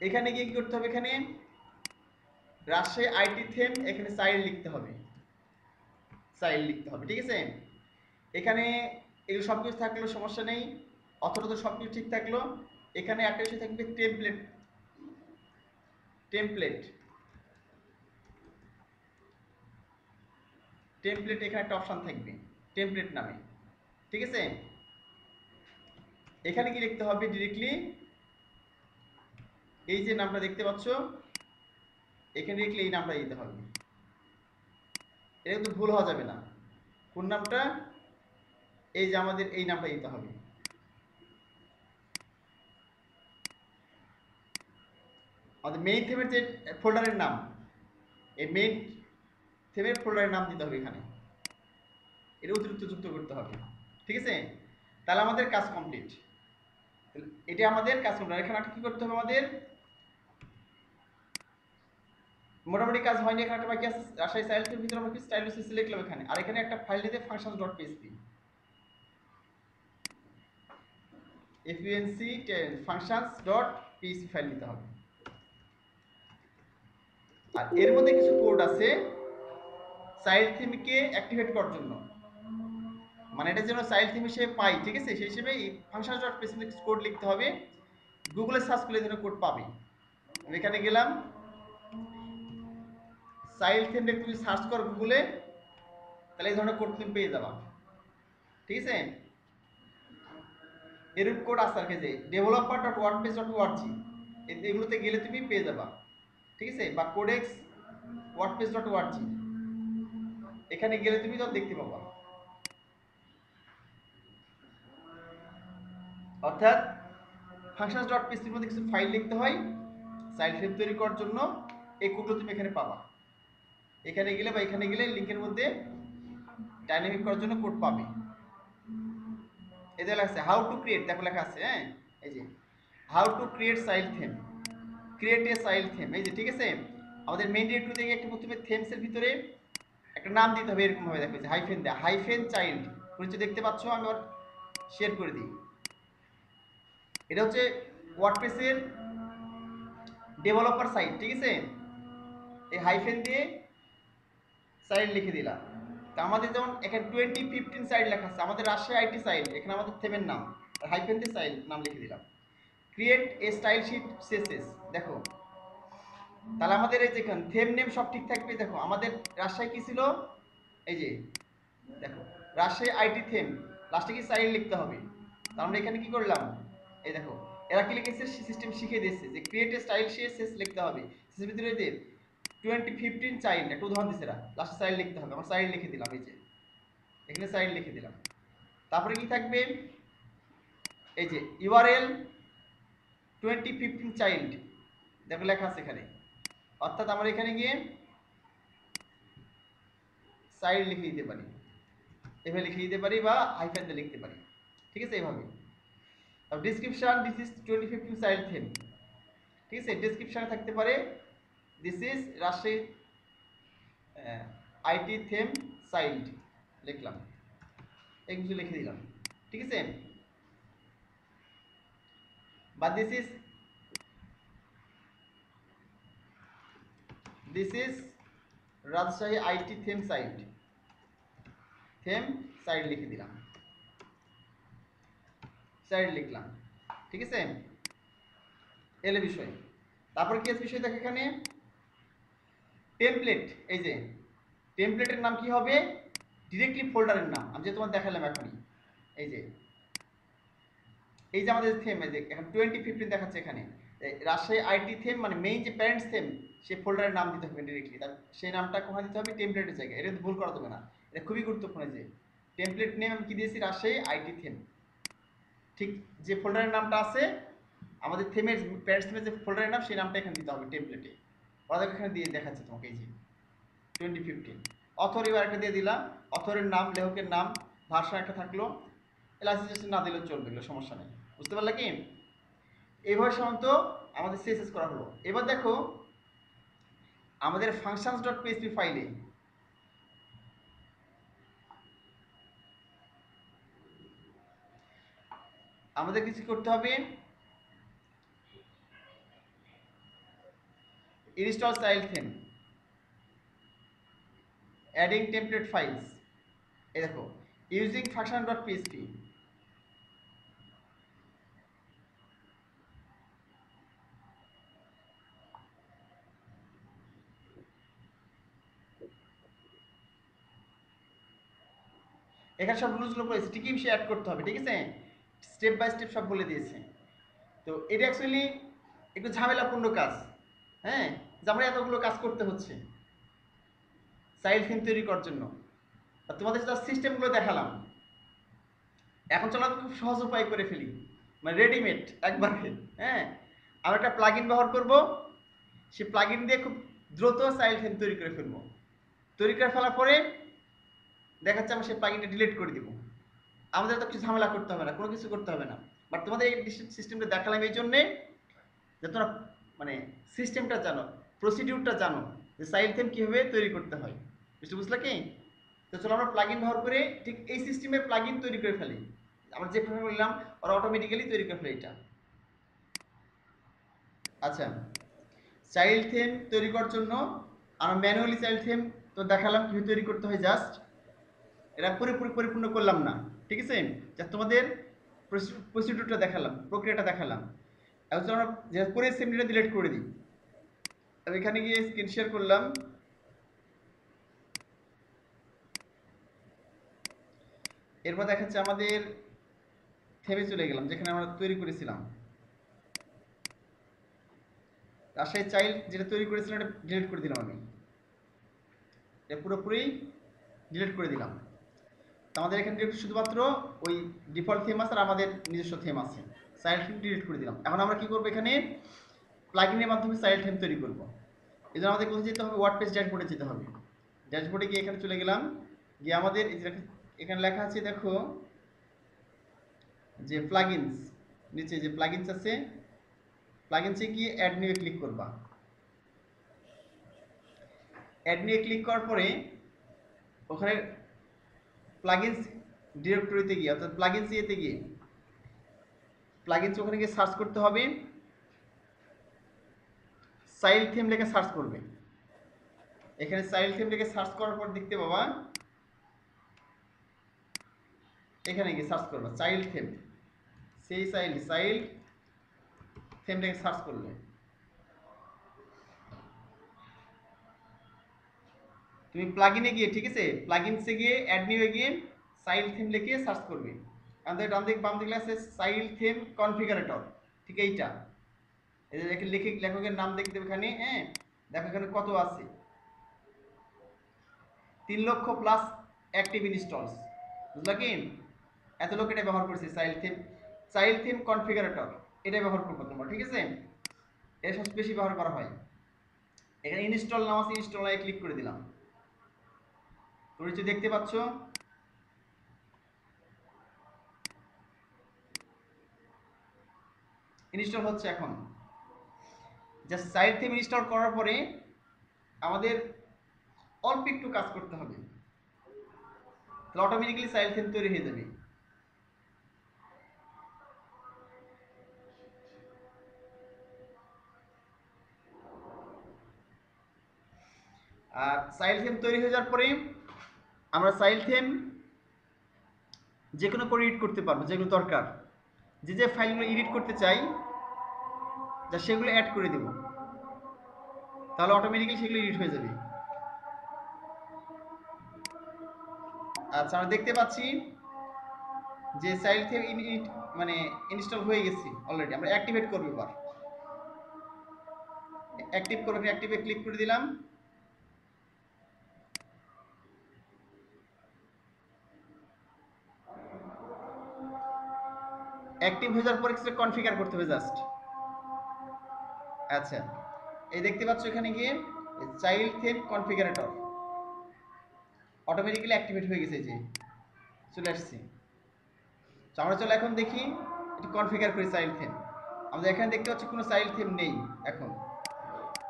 এখানে গিয়ে কি করতে হবে, এখানে রাজশাহী আইটি থিম, এখানে চাইল্ড লিখতে হবে, চাইল্ড লিখতে হবে। ঠিক আছে, এখানে এগুলো সব কিছু থাকলেও সমস্যা নেই, অথবা তো সব কিছু ঠিক থাকলো। এখানে একটা বিষয় থাকবে টেমপ্লেট, টেমপ্লেট, টেমপ্লেট, এখানে একটা অপশন থাকবে টেমপ্লেট নামে। ঠিক আছে, এখানে কি লিখতে হবে, ডিরেক্টলি এই যে নামটা দেখতে পাচ্ছ, এখানে লিখলে এই নামটা দিতে হবে। এটা কিন্তু ভুল হওয়া যাবে না, কোন নামটা, এই যে আমাদের এই নামটা দিতে হবে। আমাদের মেইন থিমের যে ফোল্ডারের নাম, এই মেইন থিমের ফোল্ডারের নাম দিতে হবে এখানে, এটা অতিরিক্ত যুক্ত করতে হবে। ঠিক আছে, তাহলে আমাদের কাজ কমপ্লিট। এটা আমাদের কাজ কমপ্লিট। এখানে কি করতে হবে আমাদের, মোটামুটি কাজ হয়নি। এখানে একটা বাকি আছে, রাজশাহী স্টাইলসের ভিতরে আমরা কি স্টাইলস লিখলাম এখানে, আর এখানে একটা ফাইল দিতে functions dot PSP, func functions dot PSP file দিতে হবে। আর এর মধ্যে কিছু কোড আছে চাইল্ড থিমকে অ্যাক্টিভেট করার জন্য, মানে এটা যেন চাইল্ড থিম হিসেবে পাই। ঠিক আছে, সেই হিসেবে এই ফাংশনস ডট পিএসপি কোড লিখতে হবে। গুগলে সার্চ করলে যেন কোড পাবে। আমি এখানে গেলাম, চাইল্ড থিম লিখে তুমি সার্চ করো গুগলে, তাহলে এই ধরনের কোড তুমি পেয়ে যাবা। ঠিক আছে, এরূপ কোড আছে আর কি, যে developer dot WordPress dot ORG, এগুলোতে গেলে তুমি পেয়ে যাবা। ঠিক আছে, বা কোডেক্স ওয়ার্ডপ্রেস ডট ওআরজি, এখানে গেলে তুমি তো দেখতে পাবা। অর্থাৎ ফাংশনস ডট পিএসপির মধ্যে কিছু ফাইল লিখতে হয় চাইল্ড থিম তৈরি করার জন্য, এই কোডগুলো তুমি এখানে পাবা। এখানে গেলে বা এখানে গেলে লিংকের মধ্যে ডাইনামিক করার জন্য কোড পাবে। এদের লেখা আছে হাউ টু ক্রিয়েট, দেখো লেখা আছে, হ্যাঁ এই যে how to create child theme, create a child theme, এই যে। ঠিক আছে, আমাদের মেইন ডিরেক্টরি থেকে একটা প্রথমে থেমসের ভিতরে একটা নাম দিতে হবে, এরকম ভাবে দেখো, হাইফেন দেয়া, হাইফেন চাইল্ড, নিচে দেখতে পাচ্ছ, আমি আবার শেয়ার করে দিই। এটা হচ্ছে ওয়ার্ডপ্রেসের ডেভেলপার সাইট। ঠিক আছে, এই হাইফেন দিয়ে চাইল্ড লিখে দিলাম। তা আমাদের যেমন এখানে 2015 চাইল্ড লেখা আছে, আমাদের রাজশাহী আইটি চাইল্ড, এখানে আমাদের থেমের নাম, আর হাইফেন দিয়ে চাইল্ড নাম লিখে দিলাম। Create a style sheet CSS, দেখো তাহলে আমাদের এই যেখানে থেম নেম সব ঠিক থাকবে। দেখো আমাদের রাজশাহী কি ছিল, এই যে দেখো রাজশাহী আইটি থেম, লাস্টে কি চাইল্ড লিখতে হবে। তো আমরা এখানে কি করলাম, এই দেখো এরা কি লিখেছে, সিস্টেম শিখিয়ে দিয়েছে যে ক্রিয়েট এ স্টাইল সিএসএস লিখতে হবে। সিএসএস ভিতরে যে 2015 চাইল্ড একটা উদাহরণ দিছে, এরা লাস্টে চাইল্ড লিখতে হবে, আমরা চাইল্ড লিখে দিলাম, এই যে এখানে চাইল্ড লিখে দিলাম। তারপরে কি থাকবে, এই যে ইউআরএল 2015 চাইল্ড, দেখো লেখা আছে এখানে। অর্থাৎ আমরা এখানে গিয়ে চাইল্ড লিখে দিতে পারি, এভাবে লিখে দিতে পারি, বা হাইফেন দিয়ে লিখতে পারি। ঠিক আছে, এইভাবে। আর description, this is 2015 child theme. ঠিক আছে, ডেসক্রিপশনে থাকতে পারে this is Rajshahi IT theme child, লিখলাম, এই কিছু লিখে দিলাম। ঠিক আছে, বা this is Rajshahi IT theme child, লিখে দিলাম, চাইল্ড লিখলাম। ঠিক আছে, এলে বিষয়। তারপর কি আছে বিষয়, দেখো এখানে টেমপ্লেট, এই যে টেমপ্লেটের নাম কি হবে, ডিরেক্টলি ফোল্ডারের নাম, আমি যে তোমার দেখালাম এখনই। এই যে আমাদের থেম, এই যে এখন 2015 দেখাচ্ছে এখানে, রাজশাহী আইটি থেম, মানে মেইন যে প্যারেন্টস থেম, সেই ফোল্ডারের নাম দিতে হবে ডিরেক্টলি। তার সেই নামটা কোথায় দিতে হবে, টেমপ্লেটের জায়গায়। এটা ভুল করা যাবে না, এটা খুবই গুরুত্বপূর্ণ। যে টেমপ্লেট নেম আমি কি দিয়েছি, রাজশাহী আইটি থেম, ঠিক যে ফোল্ডারের নামটা আছে আমাদের থেমের প্যারেন্টস থেমের যে ফোল্ডারের নাম, সেই নামটা এখানে দিতে হবে টেমপ্লেটে। ওরা এখানে দিয়ে দেখাচ্ছে তোমাকে, এই যে 2015 অথর, এবার একটা দিয়ে দিলাম, অথরের নাম, লেখকের নাম, ভার্সন একটা থাকলো, লাইসেন্স না দিলেও চলবে, এগুলো সমস্যা নেই। বুঝতে পারলে কি, এইভাবে সাধারণত আমাদের সিএসএস করা হলো। এবার দেখো আমাদের ফাংশনস ডট পিএসপি ফাইলে আমাদের কিছু করতে হবে, install child theme, adding template files, এই দেখো ইউজিং ফাংশন ডট পিএসপি। এখানে সব রুলসগুলো বলেছে, ঠিকই সে অ্যাড করতে হবে। ঠিক আছে, স্টেপ বাই স্টেপ সব বলে দিয়েছে। তো এটা অ্যাকচুয়ালি একটু ঝামেলাপূর্ণ কাজ, হ্যাঁ, যে আমরা এতগুলো কাজ করতে হচ্ছে চাইল্ড থিম তৈরি করার জন্য। আর তোমাদের যা সিস্টেমগুলো দেখালাম, এখন চলো আমি খুব সহজ উপায় করে ফেলি, মানে রেডিমেড একবারে। হ্যাঁ, আমি একটা প্লাগইন ব্যবহার করব, সেই প্লাগইন দিয়ে খুব দ্রুত চাইল্ড থিম তৈরি করে ফেলবো। তৈরি করে ফেলার পরে দেখা যাচ্ছে আমি সেই প্লাগইনটা ডিলিট করে দিব। আমাদের তো কিছু ঝামেলা করতে হবে না, কোনো কিছু করতে হবে না। বাট তোমাদের এই সিস্টেমটা দেখালাম এই জন্যে যে তোমরা মানে সিস্টেমটা জানো, প্রসিডিউরটা জানো, যে চাইল্ড থিম কীভাবে তৈরি করতে হয়। বুঝলে কি? তো চলো আমরা প্লাগইন ব্যবহার করে ঠিক এই সিস্টেমের প্লাগইন তৈরি করে ফেলি। আমরা যেভাবে বললাম ওরা অটোমেটিক্যালি তৈরি করে ফেলে এটা। আচ্ছা, চাইল্ড থিম তৈরি করার জন্য আমরা ম্যানুয়ালি চাইল্ড থিম তো দেখালাম কীভাবে তৈরি করতে হয়, জাস্ট এটা পরিপূর্ণ করলাম না, ঠিক আছে? যা তোমাদের প্রসিডিউরটা দেখালাম, প্রক্রিয়াটা দেখালাম। এখন আমরা যে করে সেমনিটা ডিলিট করে দিই। আমি এখানে গিয়ে স্ক্রিন শেয়ার করলাম। এরপর দেখাচ্ছে আমাদের থেমে চলে গেলাম যেখানে আমরা তৈরি করেছিলাম। রাজশাহী চাইল্ড যেটা তৈরি করেছিলাম এটা ডিলিট করে দিলাম, আমি এটা পুরোপুরি ডিলিট করে দিলাম। আমাদের এখানে শুধুমাত্র ওই ডিফল্ট থিম আছে আর আমাদের নিজস্ব থিম আছে। চাইল্ড থিম ডিলিট করে দিলাম। এখন আমরা কি করব, এখানে প্লাগইনের মাধ্যমে চাইল্ড থিম তৈরি করব। এই জন্য আমাদের কোথায় যেতে হবে, ওয়ার্ডপ্রেস ড্যাশবোর্ডে যেতে হবে। ড্যাশবোর্ডে গিয়ে এখানে চলে গেলাম, গিয়ে আমাদের এখানে লেখা আছে দেখো যে প্লাগইনস, নিচে যে প্লাগইনস আছে, প্লাগইনসে গিয়ে অ্যাড নিয়ে ক্লিক করবা। অ্যাড নিয়ে ক্লিক করার পরে ওখানে প্লাগইনস ডিরেক্টরিতে গিয়ে অর্থাৎ প্লাগইনস ইয়েতে গিয়ে প্লাগইনস ওখানে গিয়ে সার্চ করতে হবে, চাইল্ড থিম লিখে সার্চ করবে। এখানে চাইল্ড থিম লিখে সার্চ করার পর দেখতে পাবা, এখানে গিয়ে সার্চ করবা চাইল্ড থিম, সেই চাইল্ড থিম লিখে সার্চ করলে তুমি প্লাগইনে গিয়ে, ঠিক আছে, প্লাগইনসে গিয়ে অ্যাড নিয়ে গিয়ে চাইল্ড থিম লিখে সার্চ করবে। আমাদের ডান দিক বাম দিকে আছে চাইল্ড থিম কনফিগারেটর, ঠিক এইটা। এই যে লেখকের নাম দেখতে এখানে, হ্যাঁ দেখো এখানে কত আছে, 3 লক্ষ প্লাস অ্যাক্টিভ ইনস্টলস। বুঝলা কি? এত লোক এটা ব্যবহার করছে চাইল্ড থিম কনফিগারেটর, এটা ব্যবহার করবো তোমরা, ঠিক আছে? এর সবচেয়ে বেশি ব্যবহার করা হয়। এখানে ইনস্টল নাম আছে, ইনস্টল ক্লিক করে দিলাম। তোমরা নিচে দেখতে পাচ্ছ ইনস্টল হচ্ছে। এখন জাস্ট চাইল্ড থিম ইনস্টল করার পরে আমাদের অল্প একটু কাজ করতে হবে, তাহলে অটোমেটিক্যালি চাইল্ড থিম তৈরি হয়ে যাবে। আর চাইল্ড থিম তৈরি হয়ে যাওয়ার পরে আমরা চাইল্ড থিম যে কোনো করে এডিট করতে পারবো, যেগুলো দরকার, যে ফাইলগুলো এডিট করতে চাই যা সেগুলো অ্যাড করে দেব, তাহলে অটোমেটিক্যালি সেগুলো এডিট হয়ে যাবে। আচ্ছা, আমরা দেখতে পাচ্ছি যে চাইল্ড থিম মানে ইনস্টল হয়ে গেছে অলরেডি। আমরা অ্যাক্টিভেট করব, এবার অ্যাক্টিভ করবে, অ্যাক্টিভে ক্লিক করে দিলাম। অ্যাক্টিভ হয়ে যাওয়ার পরে কিছু কনফিগার করতে হবে জাস্ট। আচ্ছা, এই দেখতে পাচ্ছ এখানে গিয়ে চাইল্ড থিম কনফিগারেটর অটোমেটিক্যালি অ্যাক্টিভেট হয়ে গেছে, যে চলে আসছে। তো আমরা চলো এখন দেখি একটু কনফিগার করি চাইল্ড থিম। আমাদের এখানে দেখতে পাচ্ছি কোনো চাইল্ড থিম নেই, এখন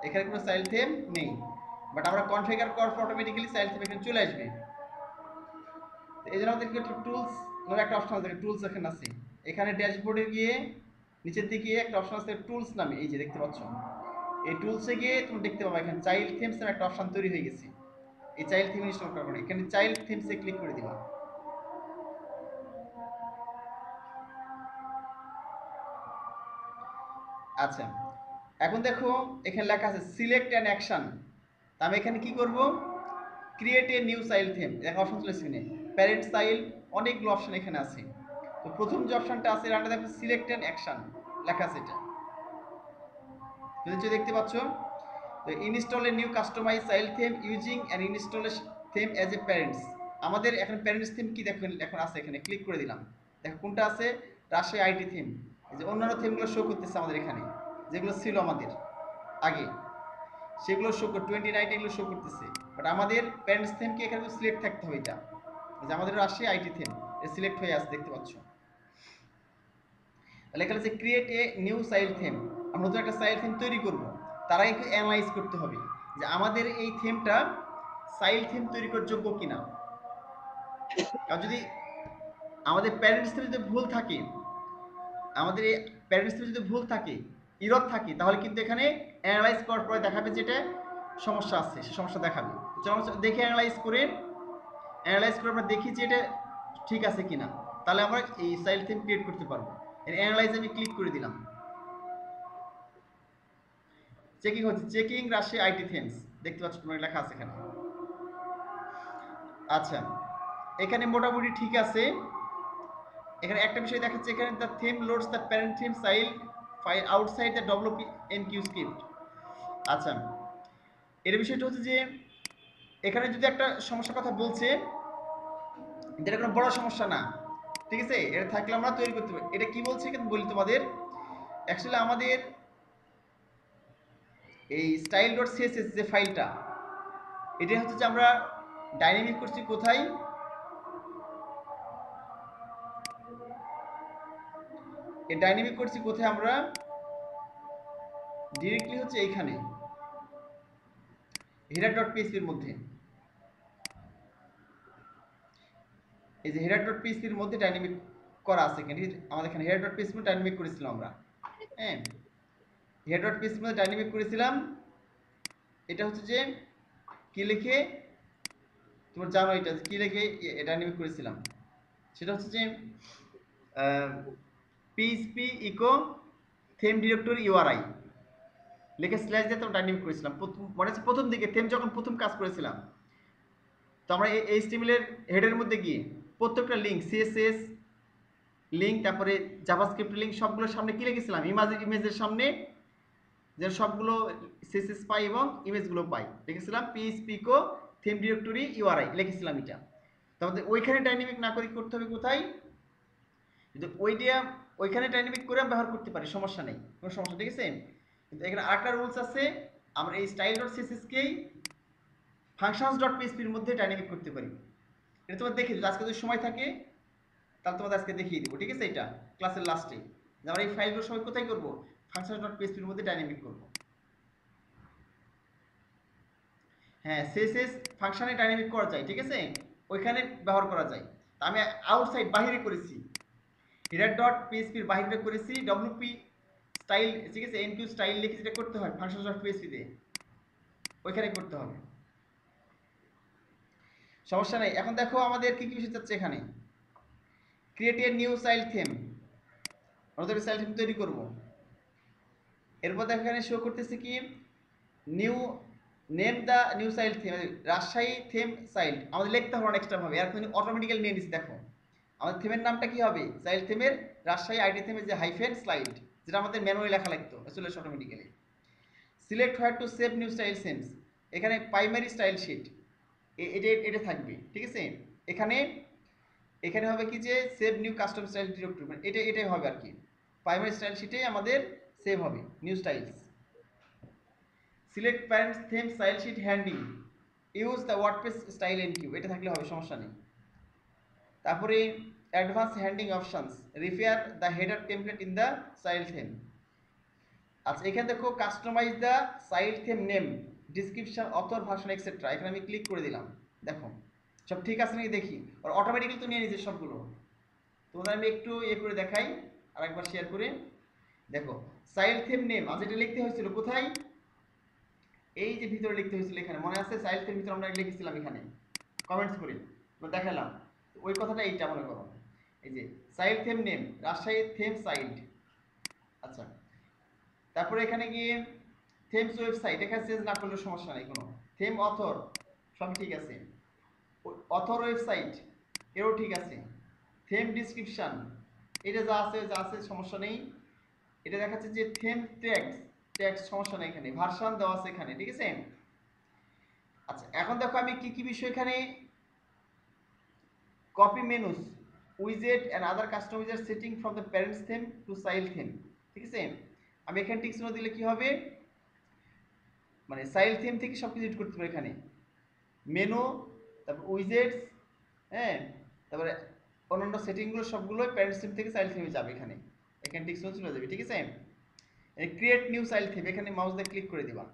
এখানে কোনো চাইল্ড থিম নেই, বাট আমরা কনফিগার করার পর অটোমেটিক্যালি চাইল্ড থিম এখানে চলে আসবে। এই জন্য আমাদের একটু টুলস নামে একটা অপশন আছে, টুলস এখানে আছে। এখানে ড্যাশবোর্ডে গিয়ে নিচের দিকে একটা অপশন আছে টুলস নামে, এই যে দেখতে পাচ্ছ, এই টুলসে গিয়ে তুমি দেখতে পাবে এখানে চাইল্ড থিমস এর একটা অপশন তৈরি হয়ে গেছে। এই চাইল্ড থিম ইনস্টল করার পরে এখানে চাইল্ড থিমসে ক্লিক করে দিবা। আচ্ছা, এখন দেখো এখানে লেখা আছে সিলেক্ট অ্যান অ্যাকশন। আমি এখানে কি করব, create a new child theme, দেখা অপশন চলে এসেছে, প্যারেন্ট চাইল্ড, অনেকগুলো অপশন এখানে আছে। তো প্রথম যে অপশনটা আছে এর আন্ডারে দেখো সিলেক্ট অ্যান অ্যাকশন লেখা আছে, এটা দেখতে পাচ্ছ। তো install a new customize child theme using an install theme as a parents. আমাদের এখন প্যারেন্টস থিম কি দেখুন এখন আছে, এখানে ক্লিক করে দিলাম। দেখো কোনটা আছে, রাজশাহী আইটি থিম। এই যে অন্যান্য থিমগুলো শো করতেছে আমাদের এখানে, যেগুলো ছিল আমাদের আগে সেগুলো শো করে 29 এগুলো শো করতেছে। বাট আমাদের প্যারেন্টস থিমকে এখানে সিলেক্ট থাকতে হবে। এটা যে আমাদের Rajshahi IT theme A select হয়ে আছে, দেখতে পাচ্ছ। তাহলে এখানে যে create a new Sail theme, আমরা নতুন একটা সাইল থিম তৈরি করব, তারা একটু অ্যানালাইজ করতে হবে যে আমাদের এই থিমটা সাইল থিম তৈরি করার যোগ্য কিনা। কারণ যদি আমাদের প্যারেন্টস থিমে যদি ভুল থাকে, আমাদের এই প্যারেন্টস থিমে যদি ভুল থাকে, ইরর থাকে, তাহলে কিন্তু এখানে অ্যানালাইজ করার পরে দেখাবে যেটা সমস্যা আছে, সে সমস্যা দেখাবে। চলো দেখে অ্যানালাইজ করার পর দেখি যে এটা ঠিক আছে কিনা, তাহলে আমরা এই সাইল থিম ক্রিয়েট করতে পারবো। এর অ্যানালাইজ আমি ক্লিক করে দিলাম, চেকিং হচ্ছে, চেকিং রাশি আইটি থিমস, দেখতে পাচ্ছ তোমার লেখা আছে এখানে। আচ্ছা, এখানে মোটামুটি ঠিক আছে। এখানে একটা বিষয় দেখাচ্ছে, এখানে the theme loads the parent theme file outside the WPNQ script. আচ্ছা, এর বিষয়টা হচ্ছে যে এখানে যদি একটা সমস্যার কথা বলছে, এটা কোনো বড় সমস্যা না, ঠিক আছে, এটা থাকলে আমরা তৈরি করতে পারি। এটা কি বলছে এখানে বলি তোমাদের, অ্যাকচুয়ালি আমাদের এই style.css যে ফাইলটা, এটা হচ্ছে যে আমরা ডাইনামিক করছি কোথায়, এই ডাইনামিক করছি কোথায় আমরা ডিরেক্টলি হচ্ছে এইখানে header.php এর মধ্যে। এই যে header.php এর মধ্যে ডাইনামিক করা আছে এখানে, আমাদের এখানে header.php এর ডাইনামিক করেছিলাম আমরা। হ্যাঁ, header.php এর মধ্যে ডাইনামিক করেছিলাম। এটা হচ্ছে যে কি লিখে, তোমরা জানো এটা কি লিখে ডাইনামিক করেছিলাম, সেটা হচ্ছে যে php echo theme directory URI লিখে স্ল্যাশ দিয়ে তোমরা ডাইনামিক করেছিলাম। মনে হচ্ছে প্রথম দিকে থিম যখন প্রথম কাজ করেছিলাম, তো আমরা এই HTML এর হেডের মধ্যে গিয়ে প্রত্যেকটা লিঙ্ক, CSS লিঙ্ক, তারপরে জাভাস্ক্রিপ্ট লিঙ্ক, সবগুলোর সামনে কি লিখেছিলাম, ইমেজের সামনে যে সবগুলো CSS পাই এবং ইমেজগুলো পাই, লিখেছিলাম php echo theme directory URI লিখেছিলাম এটা। তাহলে ওইখানে ডাইনামিক না করে করতে হবে কোথায়, যদি ওইখানে ডাইনামিক করে ব্যবহার করতে পারি, সমস্যা নেই, কোনো সমস্যা, ঠিক আছে। কিন্তু এখানে আরেকটা রুলস আছে, আমরা এই style.css কেই functions.php এর মধ্যে ডাইনামিক করতে পারি। এটা তোমার দেখে যদি আজকে যদি সময় থাকে তাহলে তোমাদের আজকে দেখিয়ে দেবো, ঠিক আছে, এটা ক্লাসের লাস্টে যে আমরা এই ফাইলগুলো সবাই কোথায় করবো, functions.php এর মধ্যে ডাইনামিক করবো। হ্যাঁ, CSS ফাংশনে ডাইনামিক করা যায়, ঠিক আছে, ওইখানে ব্যবহার করা যায়। আমি আউটসাইড বাহিরে করেছি, header.php এর বাহিরে করেছি WP স্টাইল, ঠিক আছে, NQ স্টাইল লিখে যেটা করতে হয় functions.php তে, ওইখানে করতে হবে, সমস্যা নেই। এখন দেখো আমাদের কি কি বিষয় চাচ্ছে এখানে, create a new style theme, আমরা তো স্টাইল থিম তৈরি করব। এরপর দেখো এখানে শো করতেছে কি new name the new style theme, Rajshahi theme style আমাদের লিখতে হবে এক্সট্রা ভাবে, আর কিন্তু অটোমেটিক্যালি নিয়ে নিচ্ছে। দেখো আমাদের থিমের নামটা কি হবে, স্টাইল থিমের রাজশাহী আইটি থিমের যে হাইফেন স্লাইড, যেটা আমাদের ম্যানুয়ালি লেখা লাগতো, চলে আসে automatically. Select where to save new style seems, এখানে প্রাইমারি স্টাইল শিট এটা থাকবে, ঠিক আছে। এখানে এখানে হবে কি যে save new custom style directory, মানে এটাই হবে আর কি, প্রাইমারি স্টাইল শিটে আমাদের সেভ হবে new styles. Select parents theme style sheet handing, use the WordPress style enqueue, এটা থাকলে হবে, সমস্যা নেই। তারপরে advance handing options, repair the header template in the style theme. আচ্ছা, এখানে দেখো customize the style theme name, description, author, version extra, এখানে আমি ক্লিক করে দিলাম। দেখো সব ঠিক আছে নাকি দেখি, আর অটোমেটিক্যালি তো নিয়ে নিচ্ছে সবগুলো। তোমাদের আমি একটু করে দেখাই, আরেকবার শেয়ার করে দেখো। স্টাইল থিম নেম আজ এটা লিখতে হয়েছিল কোথায়, এই যে ভিতরে লিখতে হয়েছিল, এখানে মনে আছে স্টাইল থিম ভিতরে আমরা লিখেছিলাম এখানে কমেন্টস করে দেখালাম, ওই কথাটা এইটা মনে করো, এই যে style theme name Rajshahi theme site. আচ্ছা, তারপরে এখানে গিয়ে থিমস ওয়েবসাইট, এখানে চেঞ্জ না করলে সমস্যা নেই কোনো, থিম অথর সব ঠিক আছে, অথর ওয়েবসাইট এও ঠিক আছে, থিম ডিসক্রিপশন এটা যা আছে সমস্যা নেই। এটা দেখাচ্ছে যে থিম ট্যাক্স সমস্যা নেই, এখানে ভার্সন দেওয়া আছে এখানে, ঠিক আছে। আচ্ছা, এখন দেখো আমি কি কি বিষয় এখানে কপি মেনুস, উইজেট and other customizer setting from the parents theme to child theme. ঠিক আছে, আমি এখানে টিক চিহ্ন দিলে কি হবে, মানে চাইল্ড থিম থেকে সব কিছু এডিট করতে পারি এখানে, মেনু, তারপর উইজেটস, হ্যাঁ, তারপরে অন্যান্য সেটিংগুলো সবগুলো প্যারেন্টস থিম থেকে চাইল্ড থিমে যাবে। এখানে এখানে টিক চিহ্ন চলে যাবে। ঠিক আছে, ক্রিয়েট নিউ চাইল্ড থিম, এখানে মাউস দিয়ে ক্লিক করে দিবা।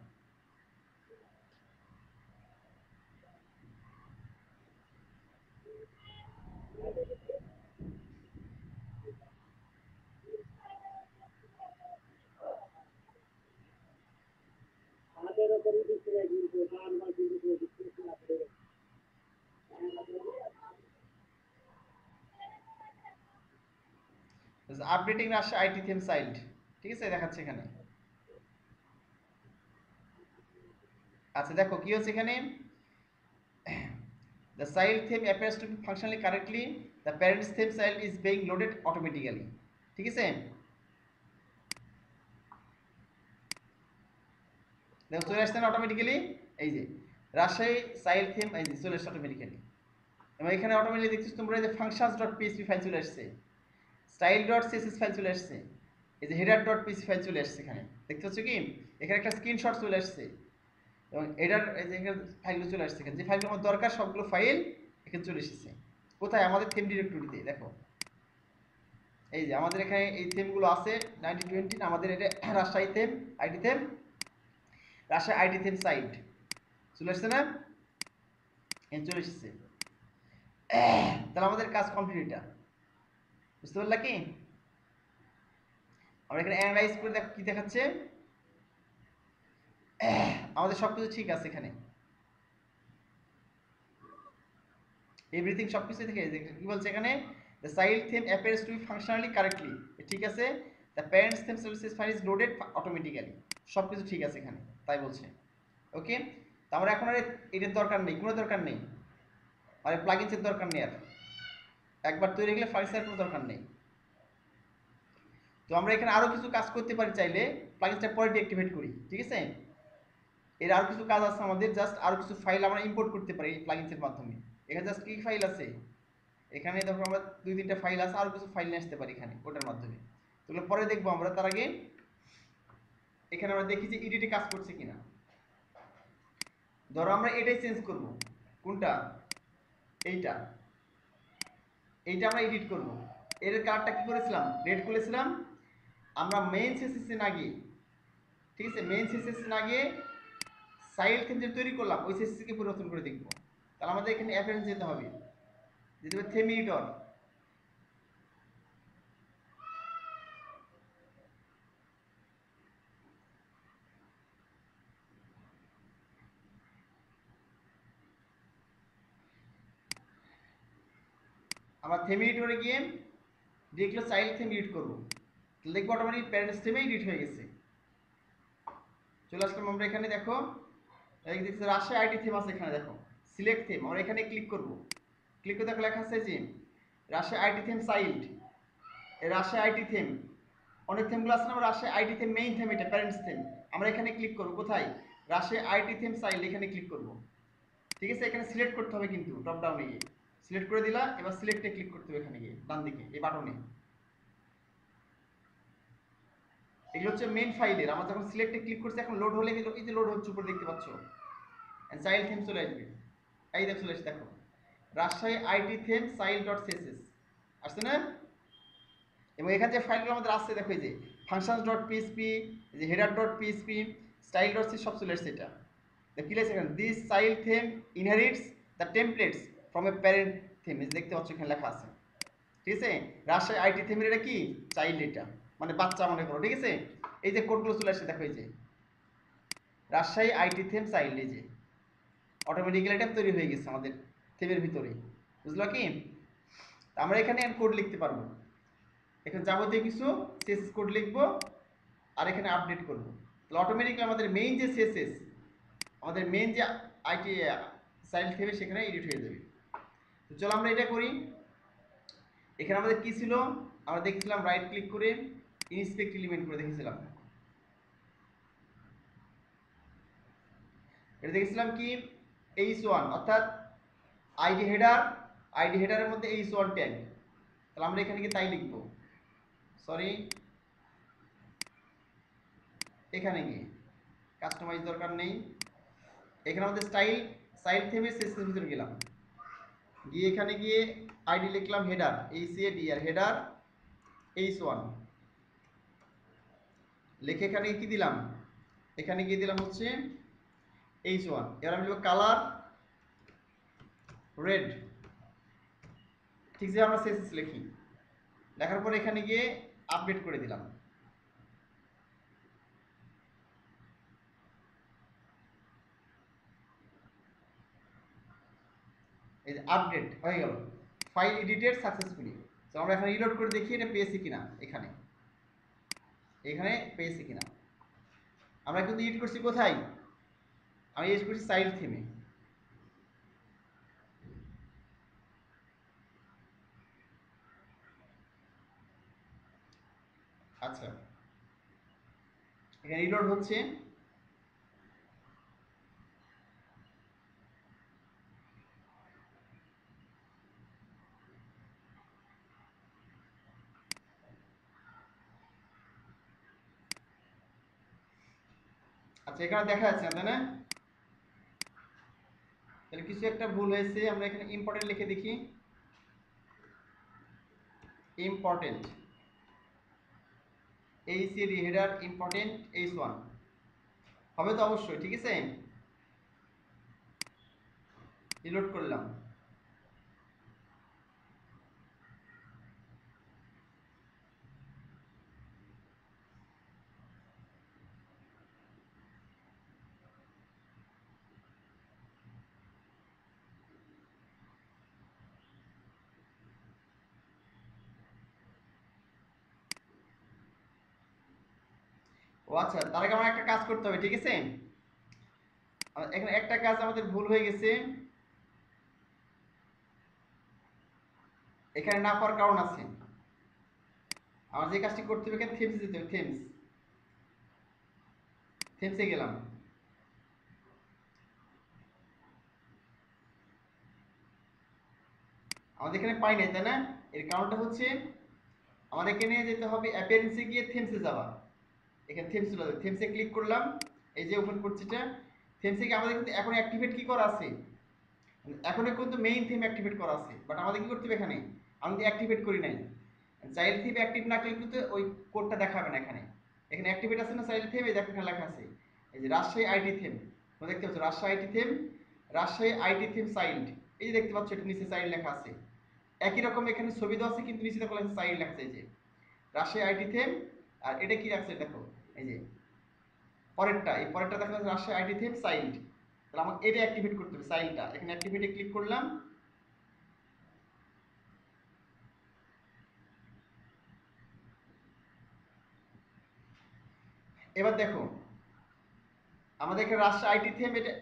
Updating Russia IT theme child. ঠিক আছে, দেখাচ্ছে এখানে। আচ্ছা দেখো কি হচ্ছে এখানে, the child theme appears to be functionally correctly, the parents theme child is being loaded automatically। ঠিক আছে, দেখো চলে আসছে না অটোমেটিক্যালি, এই যে রাজশাহী চাইল্ড থিম, এই যে চলে আসছে অটোমেটিক্যালি। এবং এখানে অটোমেটিক্যালি দেখছিস তোমরা এই যে functions ডট পিএইচপি ফাইল চলে আসছে, স্টাইল ডট সিএসএস ফাইল চলে আসছে, এই যে হেডার ডট পিএইচপি ফাইল চলে আসছে। এখানে দেখতে পাচ্ছ কি, এখানে একটা স্ক্রিনশট চলে আসছে, এবং এটার এই যে এখানে ফাইলগুলো চলে আসছে, যে ফাইলগুলো আমার দরকার সবগুলো ফাইল এখানে চলে এসেছে। কোথায়, আমাদের থিম ডিরেক্টরিতে। দেখো এই যে আমাদের এখানে এই থিমগুলো আছে 9020, আমাদের এটা Rajshahi theme, IT theme, Rajshahi IT theme site চলে আসছে না, চলে এসেছে। তাহলে আমাদের কাজ কমপ্লিট, এটা বুঝতে পারলা কি। আমরা এখানে অ্যানালাইজ করে দেখো কি দেখাচ্ছে, আমাদের সবকিছু ঠিক আছে এখানে, এভরিথিং সবকিছু থেকে কি বলছে এখানে, the child theme appears to be functionally correctly, ঠিক আছে, the parents theme services file is loaded automatically, সবকিছু ঠিক আছে এখানে, তাই বলছে। ওকে, তো আমরা এখন আর এটার দরকার নেই, কোনো দরকার নেই, আর প্লাগইনসের দরকার নেই, আর একবার তৈরি গেলে ফাইলসের কোনো দরকার নেই। তো আমরা এখানে আরো কিছু কাজ করতে পারি, চাইলে প্লাগইনসটা পরে ডিঅ্যাক্টিভেট করি। ঠিক আছে, এর আরো কিছু কাজ আছে আমাদের, জাস্ট আরো কিছু ফাইল আমরা ইম্পোর্ট করতে পারি এই প্লাগইনসের মাধ্যমে। এখানে জাস্ট কি ফাইল আছে, এখানে দেখো আমরা 2-3টা ফাইল আছে, আরো কিছু ফাইল নিয়ে আসতে পারি এখানে ওটার মাধ্যমে, তাহলে পরে দেখবো আমরা। তার আগে এখানে আমরা দেখি যে এডিটে কাজ করছে কিনা। ধরো আমরা এটাই চেঞ্জ করব, কোনটা, এইটা, এইটা আমরা এডিট করব। এর কালারটা কি করেছিলাম, রেড করেছিলাম। আমরা মেইন সিএসএস না গিয়ে, ঠিক আছে, মেইন সিএসএস না গিয়ে চাইল্ড থিম যে তৈরি করলাম ওই সিএসএস কে পরিবর্তন করে দেখব। তাহলে আমাদের এখানে অ্যাপিয়ারেন্স যেতে হবে, যেতে হবে থিম এডিটর, আমরা থিম এডিটরে গিয়ে ডিরেক্টলি চাইল্ড থিম এডিট করব, তাহলে দেখবো অটোমেটিক প্যারেন্টস থিমে এডিট হয়ে গেছে। চলে আসলাম আমরা এখানে, দেখো এই দেখছি রাজশাহী আইটি থিম আছে এখানে, দেখো সিলেক্ট থিম, আমরা এখানে ক্লিক করব, ক্লিক করে দেখো লেখা আছে যে রাজশাহী আইটি থিম চাইল্ড, এই রাজশাহী আইটি থিম, অনেক থিমগুলো আছে না, Rajshahi IT theme main theme, এটা প্যারেন্টস থিম, আমরা এখানে ক্লিক করব, কোথায়, রাজশাহী আইটি থিম চাইল্ড, এখানে ক্লিক করব। ঠিক আছে, এখানে সিলেক্ট করতে হবে কিন্তু ড্রপ ডাউনে গিয়ে সিলেক্ট করে দিলা, এবার সিলেক্টে ক্লিক করতে হবে এখানে গিয়ে ডান দিকে এই বাটনে। এগুলো হচ্ছে মেইন ফাইলের, আমরা যখন সিলেক্টে ক্লিক করছি এখন লোড হলে গেল, এই যে লোড হচ্ছে উপরে দেখতে পাচ্ছ, চাইল্ড থিম চলে আসবে, এই দেখো চলে আসছে, দেখো Rajshahi IT theme child dot CSS আসছে না। এবং এখানে যে ফাইলগুলো আমাদের আসছে দেখো, এই যে ফাংশনস ডট পিএইচপি, এই যে header dot PHP, style dot C, সব চলে আসছে। এটা কি লেখছে এখানে, this child theme inherits the templates from a parent theme, দেখতে পাচ্ছ এখানে লেখা আছে। ঠিক আছে, রাজশাহী আইটি থিমের এটা কি চাইল্ড, এটা মানে বাচ্চা মনে করো। ঠিক আছে, এই যে কোডগুলো চলে আসছে দেখো, এই যে রাজশাহী আইটি থিম চাইল্ড, এই যে অটোমেটিক্যালি এটা তৈরি হয়ে গেছে আমাদের থিমের ভিতরে, বুঝলো কি। আমরা এখানে কোড লিখতে পারবো, এখানে যাবতীয় কিছু সিএসএস কোড লিখবো, আর এখানে আপডেট করব, তাহলে অটোমেটিক্যালি আমাদের মেইন যে সিএসএস, আমাদের মেইন যে আইটি চাইল্ড থিমে সেখানে এডিট হয়ে যাবে। তো চলো আমরা এটা করি। এখানে আমাদের কি ছিল, আমরা দেখছিলাম রাইট ক্লিক করে ইনস্পেক্ট এলিমেন্ট করে দেখেছিলাম, এটা দেখেছিলাম কি H1, অর্থাৎ আইডি হেডার, আইডি হেডারের মধ্যে H1 ট্যাগ, তাহলে আমরা এখানে গিয়ে তাই লিখব, সরি এখানে গিয়ে কাস্টমাইজ দরকার নেই, এখানে আমাদের স্টাইল থিমের সিস্টেমের ভিতরে গেলাম, গিয়ে এখানে গিয়ে আইডি লিখলাম header HAD R header H1 লিখে এখানে কি দিলাম, এখানে গিয়ে দিলাম হচ্ছে H1। এবার আমি লিখব কালার রেড, ঠিক যে আমরা CSS লিখি, লেখার পর এখানে গিয়ে আপডেট করে দিলাম। এই যে আপডেট হয়ে গেল, ফাইল এডিটেড সাকসেসফুলি। তো আমরা এখানে রিলোড করে দেখি এটা পেয়েছি কিনা, এখানে পেয়েছি কিনা। আমরা কিন্তু এডিট করছি কোথায়, আমি এডিট করছি চাইল্ড থিমে। আচ্ছা এখানে রিলোড হচ্ছে, আচ্ছা এখানে দেখা যাচ্ছে না তাই না, তাহলে কিছু একটা ভুল হয়েছে। আমরা এখানে ইম্পর্টেন্ট লিখে দেখি, important HAD header important H1 হবে তো অবশ্যই, ঠিক আছে। রিলোড করলাম, ও আচ্ছা তার আগে আমার একটা কাজ করতে হবে, ঠিক আছে। এখানে একটা কাজ আমাদের ভুল হয়ে গেছে, এখানে না পাওয়ার কারণ আছে। আমার যে কাজটি করতে হবে এখানে থিমস যেতে হবে, থিমসে গেলাম, আমাদের এখানে পাই নাই তাই না। এর কারণটা হচ্ছে আমাদের এখানে যেতে হবে অ্যাপিয়ারেন্সে গিয়ে থিমসে যাওয়া, এখানে থিমস চলে যাবে, থিমসে ক্লিক করলাম, এই যে ওপেন করছি এটা, থিমসে গিয়ে আমাদের কিন্তু এখন অ্যাক্টিভেট কি করা আছে, এখনো কিন্তু মেইন থিম অ্যাক্টিভেট করা আছে, বাট আমাদের কি করতে হবে এখানে, আমি কিন্তু অ্যাক্টিভেট করি নাই। চাইল্ড থিম অ্যাক্টিভ না করলে কিন্তু ওই কোডটা দেখাবে না। এখানে এখানে অ্যাক্টিভেট আছে না চাইল্ড থিম, এই দেখো এখানে লেখা আছে, এই যে রাজশাহী আইটি থিম, তোমরা দেখতে পাচ্ছ Rajshahi IT theme, Rajshahi IT theme child, এই যে দেখতে পাচ্ছ এটা নিচে চাইল্ড লেখা আছে। একই রকম এখানে ছবি দেওয়া আছে কিন্তু নিচে দেখো লেখা চাইল্ড লেখা আছে, এই যে রাজশাহী আইটি থিম। আর এটা কি রাখছে দেখো, এই যে পরেরটা, এই পরেরটা দেখা যাচ্ছে রাজশাহী আইটি থিম চাইল্ড, তাহলে আমাকে এটা অ্যাক্টিভেট করতে হবে চাইল্ডটা, এখানে অ্যাক্টিভেটে ক্লিক করলাম। এবার দেখো আমাদের এখানে রাজশাহী আইটি থিম এটা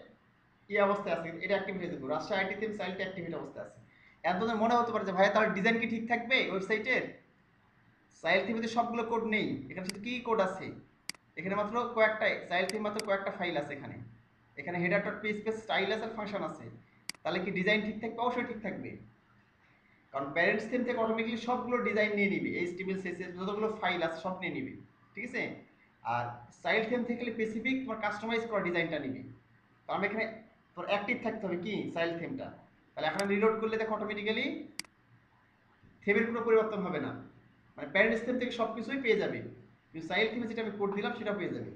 এই অবস্থায় আছে, এটা অ্যাক্টিভেট হয়ে যাবে, Rajshahi IT theme child activate অবস্থায় আছে। এখন তোমাদের মনে হতে পারে যে ভাই তাহলে ডিজাইন কি ঠিক থাকবে ওয়েবসাইটের, চাইল্ড থিমেতে সবগুলো কোড নেই, এখানে শুধু কি কোড আছে, এখানে মাত্র কয়েকটা চাইল্ড থিম মাত্র কয়েকটা ফাইল আছে, এখানে এখানে হেডার ডট পিএইচপি স্টাইল আছে, ফাংশন আছে, তাহলে কি ডিজাইন ঠিক থাকবে, অবশ্যই ঠিক থাকবে। কারণ প্যারেন্টস থিম থেকে অটোমেটিক্যালি সবগুলো ডিজাইন নিয়ে নিবে, এইচটিএমএল সিএসএস যতগুলো ফাইল আছে সব নিয়ে নিবে, ঠিক আছে। আর চাইল্ড থিম থেকে স্পেসিফিক তোমার কাস্টমাইজ করা ডিজাইনটা নিবে। তো আমি এখানে তোর অ্যাক্টিভ থাকতে হবে কি চাইল্ড থিমটা, তাহলে এখন আমি রিলোড করলে দেখো অটোমেটিক্যালি থিমের কোনো পরিবর্তন হবে না, মানে প্যারেন্টস থিম থেকে সব কিছুই পেয়ে যাবে, কিন্তু চাইল্ড থিমে যেটা আমি কোড দিলাম সেটা পেয়ে যাবে।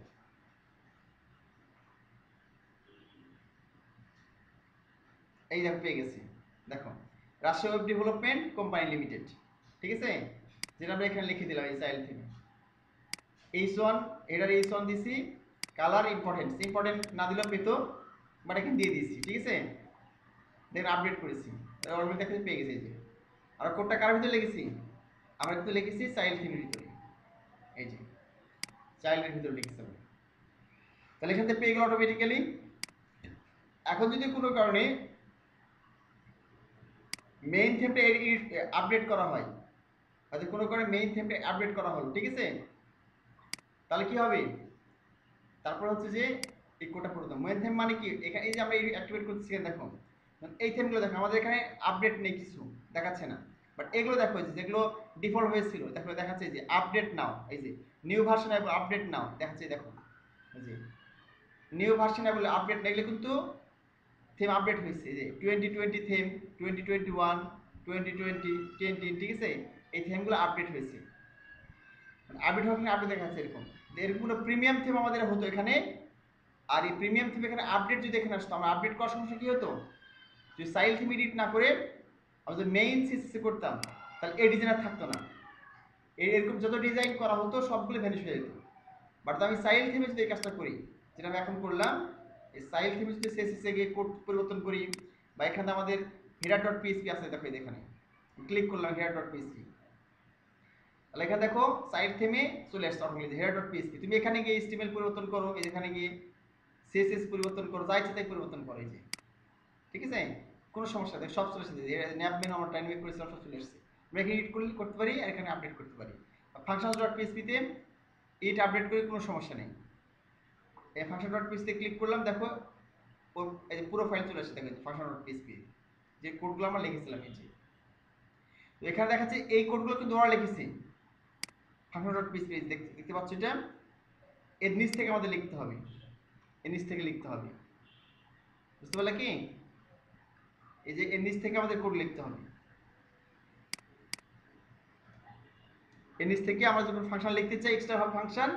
এই দেখো পেয়ে গেছি, দেখো Rajshahi web development company limited, ঠিক আছে, যেটা আমরা এখানে লিখে দিলাম এই চাইল্ড থিমে। H1 এটার H1 দিছি, কালার ইম্পর্টেন্ট না দিলেও পেতো, বাট এখানে দিয়ে দিয়েছি, ঠিক আছে। দেখেন আপডেট করেছি, অলরেডি দেখে পেয়ে গেছি। এই যে আর কোডটা কার ভিতরে লিখেছি, আমরা কিন্তু লিখেছি চাইল্ড থিমের ভিতরে, এই যে চাইল্ডের ভিতরে লিখেছি আমরা, তাহলে এখান থেকে পেয়ে গেল অটোমেটিক্যালি। এখন যদি কোনো কারণে মেইন থিমটা আপডেট করা হয়, হয়তো কোনো কারণে মেইন থিমটা আপডেট করা হলো, ঠিক আছে, তাহলে কি হবে, তারপর হচ্ছে যে এই কোডটা পড়তাম মেইন থিম মানে কি, এখানে এই যে আমরা অ্যাক্টিভেট করতেছি দেখো, এই থিমগুলো দেখো আমাদের এখানে আপডেট নেই, কিছু দেখাচ্ছে না, বাট এগুলো দেখো যে যেগুলো ডিফল্ট হয়েছিল দেখো দেখাচ্ছে যে আপডেট নাও, এই যে নিউ ভার্সন এবং আপডেট নাও দেখাচ্ছে, দেখো এই যে নিউ ভার্সন এবং আপডেট না, এগুলো কিন্তু থিম আপডেট হয়েছে, যে 2020 থিম, 2021, 2020, 10, ঠিক আছে, এই থিমগুলো আপডেট হয়েছে। আপডেট হওয়ার আপডেট দেখাচ্ছে এরকম। এরকম কোনো প্রিমিয়াম থিম আমাদের হতো এখানে, আর এই প্রিমিয়াম থিম এখানে আপডেট যদি এখানে আসতো, আমরা আপডেট করার সমস্যা কী হতো, যদি সাইল থিম এডিট না করে আমরা যদি মেইন সিসিসি করতাম তাহলে এই ডিজাইন আর থাকতো না, এরকম যত ডিজাইন করা হতো সবগুলো ভ্যানিশ হয়ে যেত। বাট আমি সাইল থিমে যদি এই কাজটা করি, যেটা আমি এখন করলাম, এই সাইল থিমে যদি সিএসএসে গিয়ে কোড পরিবর্তন করি, বা এখানে আমাদের হেডার ডট পিএসপি আছে, দেখো এখানে ক্লিক করলাম হেডার ডট পিএসপি, তাহলে এখানে দেখো সাইল থিমে চলে আসছে অটোমেটিক হেডার ডট পিএসপি। তুমি এখানে গিয়ে এইচটিএমএল পরিবর্তন করো, এখানে গিয়ে সিএসএস পরিবর্তন করো, যা ইচ্ছা তাই পরিবর্তন করো, এই যে ঠিক আছে, কোনো সমস্যা নেই, সব চলে এসেছে। ন্যাপ মেনু আমার টাইম করেছিলাম, সব চলে এসেছে। আমরা এখানে এডিট করতে পারি আর এখানে আপডেট করতে পারি। ফাংশন ডট পিএসপিতে এডিট আপডেট করে কোনো সমস্যা নেই। এই ফাংশন ডট পিএসপিতে ক্লিক করলাম, দেখো এই যে পুরো ফাইল চলে আসছে, দেখো ফাংশন ডট পিএসপি যে কোডগুলো আমরা লিখেছিলাম, এই যে তো এখানে দেখাচ্ছে এই কোডগুলো কিন্তু ওরা লিখেছি ফাংশন ডট পিএসপি, দেখতে পাচ্ছ, এটা এর নিচ থেকে আমাদের লিখতে হবে, এর নিচ থেকে লিখতে হবে, বুঝতে পারলে কি, এই যে এর নিচ থেকে আমাদের কোড লিখতে হবে, এর নিচ থেকে আমরা যখন ফাংশন লিখতে চাই এক্সট্রা ফাংশন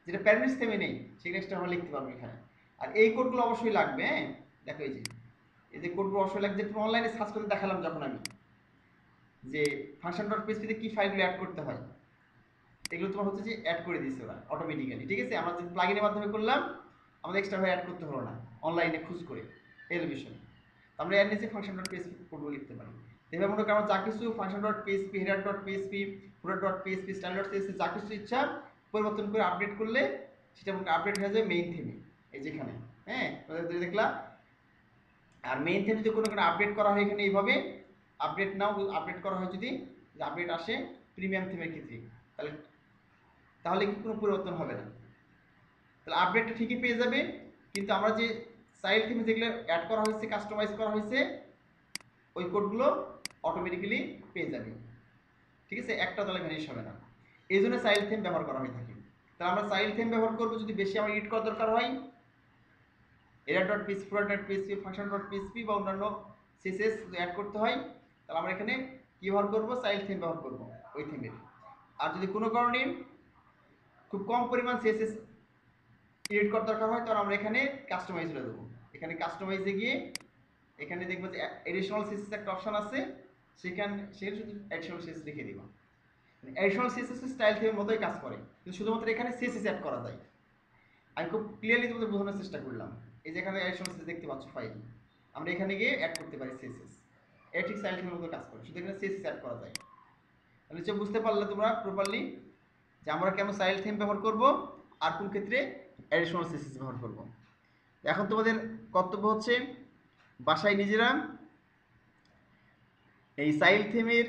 যেটা প্যারামিটার সিস্টেমে নেই সেটা এক্সট্রা আমরা লিখতে পারবো এখানে। আর এই কোডগুলো অবশ্যই লাগবে, হ্যাঁ দেখো এই যে কোডগুলো অবশ্যই লাগবে, তুমি অনলাইনে সার্চ করে দেখালাম যখন আমি যে ফাংশন ডট পিএসপিতে কি ফাইলগুলো অ্যাড করতে হয়, এগুলো তোমার হচ্ছে যে অ্যাড করে দিয়েছে ওরা অটোমেটিক্যালি, ঠিক আছে, আমরা যে প্লাগইনের মাধ্যমে করলাম আমাদের এক্সট্রা ভাবে অ্যাড করতে হলো না অনলাইনে খুঁজ করে এলিভেশন। আমরা এর নিচে ফাংশন ডট পিএসপি কোডগুলো লিখতে পারি। এভাবে মনে করি আমরা যা কিছু function dot PHP, header dot PHP, footer dot PHP, style dot CSS যা কিছু ইচ্ছা পরিবর্তন করে আপডেট করলে সেটা আপডেট হয়ে যায় মেইন থিমে, এই যেখানে, হ্যাঁ দেখলাম। আর মেইন থিম যদি কোনো আপডেট করা হয় এখানে এইভাবে আপডেট নাও আপডেট করা হয়, যদি আপডেট আসে প্রিমিয়াম থিমের ক্ষেত্রে, তাহলে তাহলে কি কোনো পরিবর্তন হবে না, তাহলে আপডেটটা ঠিকই পেয়ে যাবে। কিন্তু আমরা যে সাইল থিমে যেগুলো অ্যাড করা হয়েছে, কাস্টমাইজ করা হয়েছে, ওই কোডগুলো অটোমেটিক্যালি পেয়ে যাবে, ঠিক আছে, একটা দলে ভ্যানিশ হবে না। এই জন্য সাইল থিম ব্যবহার করা হয়ে থাকে। তাহলে আমরা সাইল থিম ব্যবহার করবো যদি বেশি আমার এডিট করার দরকার হয়, error dot PHP, footer dot PHP, function dot PHP বা অন্যান্য সিএসএস যদি অ্যাড করতে হয় তাহলে আমরা এখানে কী ব্যবহার করবো, সাইল থিম ব্যবহার করবো ওই থিমের। আর যদি কোনো কারণে খুব কম পরিমাণ সিএসএস এডিট করার দরকার হয় তখন আমরা এখানে কাস্টমাইজ করে দেবো। এখানে কাস্টমাইজে গিয়ে এখানে দেখবো যে এডিশনাল সিএসএস একটা অপশন আছে, সেখানে শুধু এডিশনাল সিএসএস লিখে দিব। এডিশনাল সিএসএস স্টাইল থিমের মতোই কাজ করে, কিন্তু শুধুমাত্র এখানে সিএসএস অ্যাড করা যায়। আমি খুব ক্লিয়ারলি তোমাদের বোঝানোর চেষ্টা করলাম। এই যে এখানে এডিশনাল সিএসএস দেখতে পাচ্ছ ফাইল, আমরা এখানে গিয়ে অ্যাড করতে পারি সিএসএস, এটা ঠিক স্টাইল থিমের মতো কাজ করে, শুধু এখানে সিএসএস অ্যাড করা যায়। তাহলে নিশ্চয় বুঝতে পারলে তোমরা প্রপারলি যে আমরা কেন স্টাইল থিম ব্যবহার করব আর কোন ক্ষেত্রে অ্যাডিশনাল সিএসএস ব্যবহার করব। এখন তোমাদের কর্তব্য হচ্ছে বাসায় নিজেরা এই স্টাইল থিমের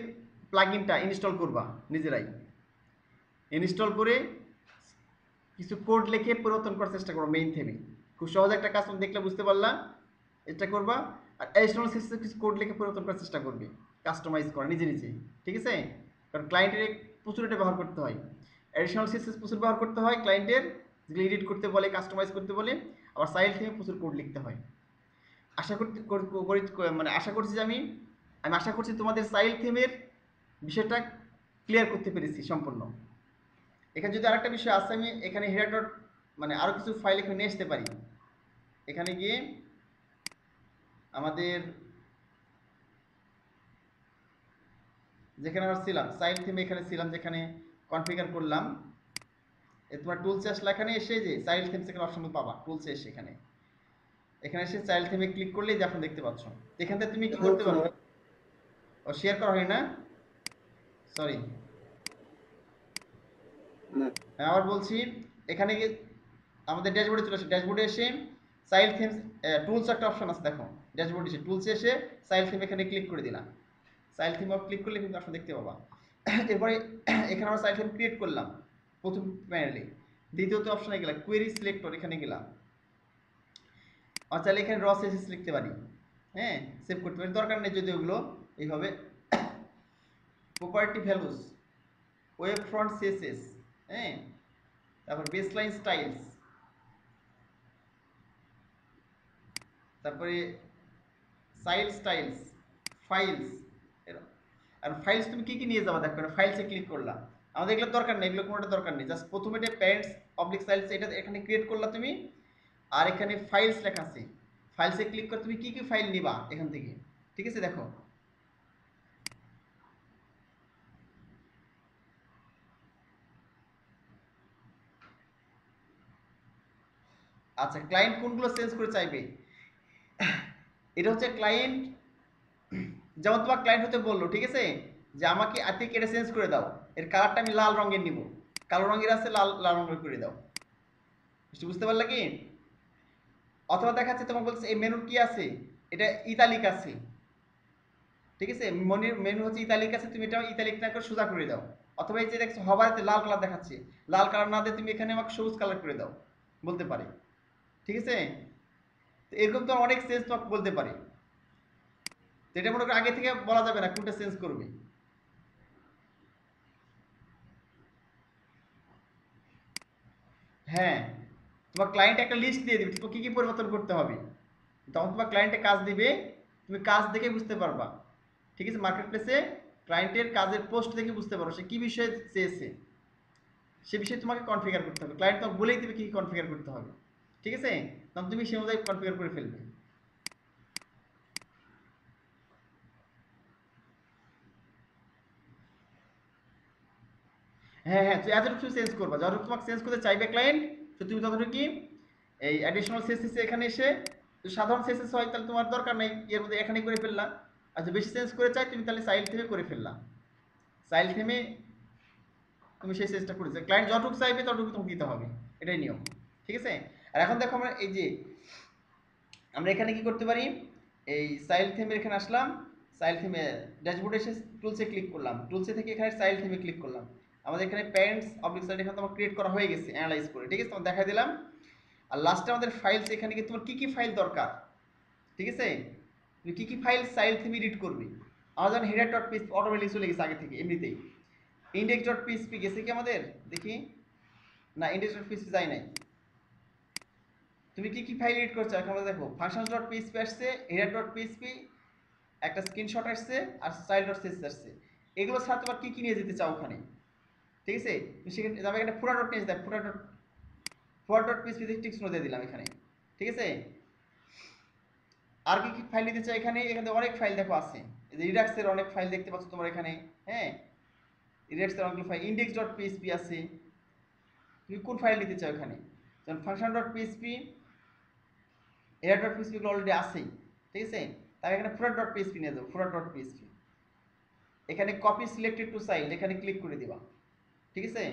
প্লাগইনটা ইনস্টল করবা, নিজেরাই ইনস্টল করে কিছু কোড লিখে পরিবর্তন করার চেষ্টা করো মেইন থিমে। খুব সহজ একটা কাজ তুমি দেখলে বুঝতে পারলাম, এটা করবা। আর অ্যাডিশনাল সিএসএস কিছু কোড লিখে পরিবর্তন করার চেষ্টা করবে, কাস্টমাইজ করা নিজে নিজে, ঠিক আছে, কারণ ক্লায়েন্টের প্রচুর এটা ব্যবহার করতে হয়, অ্যাডিশনাল সিএসএস প্রচুর ব্যবহার করতে হয় ক্লায়েন্টের, যেগুলো এডিট করতে বলে, কাস্টমাইজ করতে বলে, আবার সাইল থিমে প্রচুর কোড লিখতে হয়। আশা করছি যে আমি আশা করছি তোমাদের সাইল থিমের বিষয়টা ক্লিয়ার করতে পেরেছি সম্পূর্ণ। এখানে যদি আরেকটা বিষয় আছে, আমি এখানে হেডার ডট আরও কিছু ফাইল এখানে নিয়ে আসতে পারি। এখানে গিয়ে আমাদের যেখানে আমরা ছিলাম সাইল থিমে, এখানে ছিলাম যেখানে কনফিগার করলাম, তোমার টুলসে আসলে এখানে এসে যে সাইল থিম সেখানে অপশন পাবা, টুলসে এসে এখানে এসে চাইল্ড থিমে ক্লিক করলেই যে এখন দেখতে পাচ্ছ, এখান থেকে তুমি কি করতে পারো, ও শেয়ার করা হয় না, সরি আবার বলছি, এখানে গিয়ে আমাদের ড্যাশবোর্ডে চলে আসে, ড্যাশবোর্ডে এসে সাইল থিমস টুলস একটা অপশন আছে, দেখো ড্যাশবোর্ডে এসে টুলসে এসে সাইল থিম এখানে ক্লিক করে দিলাম, সাইল থিম ক্লিক করলে কিন্তু অপশন দেখতে পাবা। এরপরে এখানে আমরা সাইল থিম ক্রিয়েট করলাম প্রথম প্যানেলে, দ্বিতীয়ত অপশনে গেলাম কোয়েরি সিলেক্টর, এখানে গেলাম, আর চাইলে এখানে র সিএসএস লিখতে পারি, হ্যাঁ সেভ করতে পারি, দরকার নেই যদি ওগুলো এইভাবে property values, web front CSS, হ্যাঁ, তারপর বেসলাইন স্টাইলস, তারপরে সাইড স্টাইলস, ফাইলস। আর ফাইলস তুমি কি কি নিয়ে যাবা দেখো, ফাইলসে ক্লিক করলাম, আমাদের এগুলো দরকার নেই, এগুলো কোনোটা দরকার নেই, জাস্ট প্রথমে এটা প্যারেন্টস অবলিক স্টাইলস এটা এখানে ক্রিয়েট করলা তুমি, আর এখানে ফাইলস লেখা আছে, ফাইলসে ক্লিক করে তুমি কি কি ফাইল নিবা এখান থেকে, ঠিক আছে দেখো। আচ্ছা, ক্লায়েন্ট কোনগুলো চেঞ্জ করে চাইবে, এটা হচ্ছে ক্লায়েন্ট, যেমন তোমার ক্লায়েন্ট হতে বললো, ঠিক আছে, যে আমাকে আতিক এটা চেঞ্জ করে দাও, এর কালারটা আমি লাল রঙের নিব, কালো রঙের আছে, লাল লাল রঙের করে দাও, বুঝতে পারলা কি? অথবা দেখাচ্ছে তোমার বলছে এই মেনুর কি আছে, এটা ইতালিক আছে, ঠিক আছে, মেনু হচ্ছে ইতালিক আছে, তুমি এটা ইতালিক না করে সোজা করে দাও। অথবা এই যে দেখছো হবারেতে লাল কালার দেখাচ্ছে, লাল কালার না দিয়ে তুমি এখানে আমাকে সবুজ কালার করে দাও, বলতে পারে, ঠিক আছে। তো এরকম তো অনেক চেঞ্জ তোমাকে বলতে পারে, তো এটা মনে করো আগে থেকে বলা যাবে না কোনটা চেঞ্জ করবে। হ্যাঁ, তোমার ক্লায়েন্ট একটা লিস্ট দিয়ে দিবে তোমাকে কি কি পরিবর্তন করতে হবে, তখন তোমার ক্লায়েন্টে কাজ দিবে, তুমি কাজ দেখে বুঝতে পারবা, ঠিক আছে। মার্কেট প্লেসে ক্লায়েন্টের কাজের পোস্ট দেখে বুঝতে পারো সে কি বিষয়ে চেয়েছে, সে বিষয়ে তোমাকে কনফিগার করতে হবে, ক্লায়েন্ট তোমাকে বলেই দেবে কি কনফিগার করতে হবে, ঠিক আছে, তখন তুমি সেই অনুযায়ী কনফিগার করে ফেলবে। হ্যাঁ হ্যাঁ, তো এতটুকু চেঞ্জ করবা, যতটুকু তোমাকে চেঞ্জ করতে চাইবে ক্লায়েন্ট, তো তুমি ততটুকু কি এই অ্যাডিশনাল সিএসএস এখানে এসে, তো সাধারণ সিএসএস হয় তাহলে তোমার দরকার নেই, এর মধ্যে এখানেই করে ফেললাম। আর যদি বেশি চেঞ্জ করে চাই তুমি তাহলে সাইল থেমে করে ফেললাম, সাইল থেমে তুমি সেই চেঞ্জটা করেছো, ক্লায়েন্ট যতটুকু চাইবে ততটুকু তোমাকে দিতে হবে, এটাই নিয়ম, ঠিক আছে। আর এখন দেখো আমরা এই যে আমরা এখানে কি করতে পারি, এই সাইল থেমের এখানে আসলাম, সাইল থেমে ড্যাশবোর্ডে এসে টুলসে ক্লিক করলাম, টুলসে থেকে এখানে সাইল থেমে ক্লিক করলাম, আমাদের এখানে প্যারেন্টস অবলিক সাইড এখানে তোমার ক্রিয়েট করা হয়ে গেছে অ্যানালাইজ করে, ঠিক আছে, তোমার দেখাই দিলাম। আর লাস্টে আমাদের ফাইলস, এখানে কি তোমার কি কি ফাইল দরকার, ঠিক আছে, তুমি কি কি ফাইল সাইল থেমে এডিট করবে। আমার যেমন হেডার ডট পিএসপি অটোমেটিক চলে গেছে আগে থেকে এমনিতেই, ইন্ডেক্স ডট পিএসপি গেছে কি আমাদের, দেখি, না ইন্ডেক্স ডট পিএসপি যায় নাই। তুমি কি কি ফাইল এডিট করছো এখন দেখো, ফাংশনস ডট পিএসপি আসছে, হেডার ডট পিএসপি, একটা স্ক্রিনশট আসছে, আর স্টাইল ডট সিএসএস আসছে, এগুলো ছাড়া তোমার কি কি নিয়ে যেতে চাও ওখানে, ঠিক আছে, তুমি সেখানে আমি একটা ফুটা ডট নিয়ে যাই, ফুটা ডট পিএসপি টিক চিহ্ন দিয়ে দিলাম এখানে, ঠিক আছে। আর কি কি ফাইল নিতে চাই এখানে, এখানে অনেক ফাইল দেখো আছে, এই যে রিডাক্সের অনেক ফাইল দেখতে পাচ্ছ তোমার এখানে, হ্যাঁ, রিডাক্সের অনেকগুলো ফাইল, ইন্ডেক্স ডট পিএসপি আছে, তুমি কোন ফাইল নিতে চাও এখানে, যেমন function dot PSP, air dot PSP গুলো অলরেডি আছেই, ঠিক আছে, তাই এখানে ফুটার ডট পিএসপি নিয়ে যাবো, ফুটার ডট পিএসপি, এখানে কপি সিলেক্টেড টু সাইল এখানে ক্লিক করে দিবা, ঠিক আছে।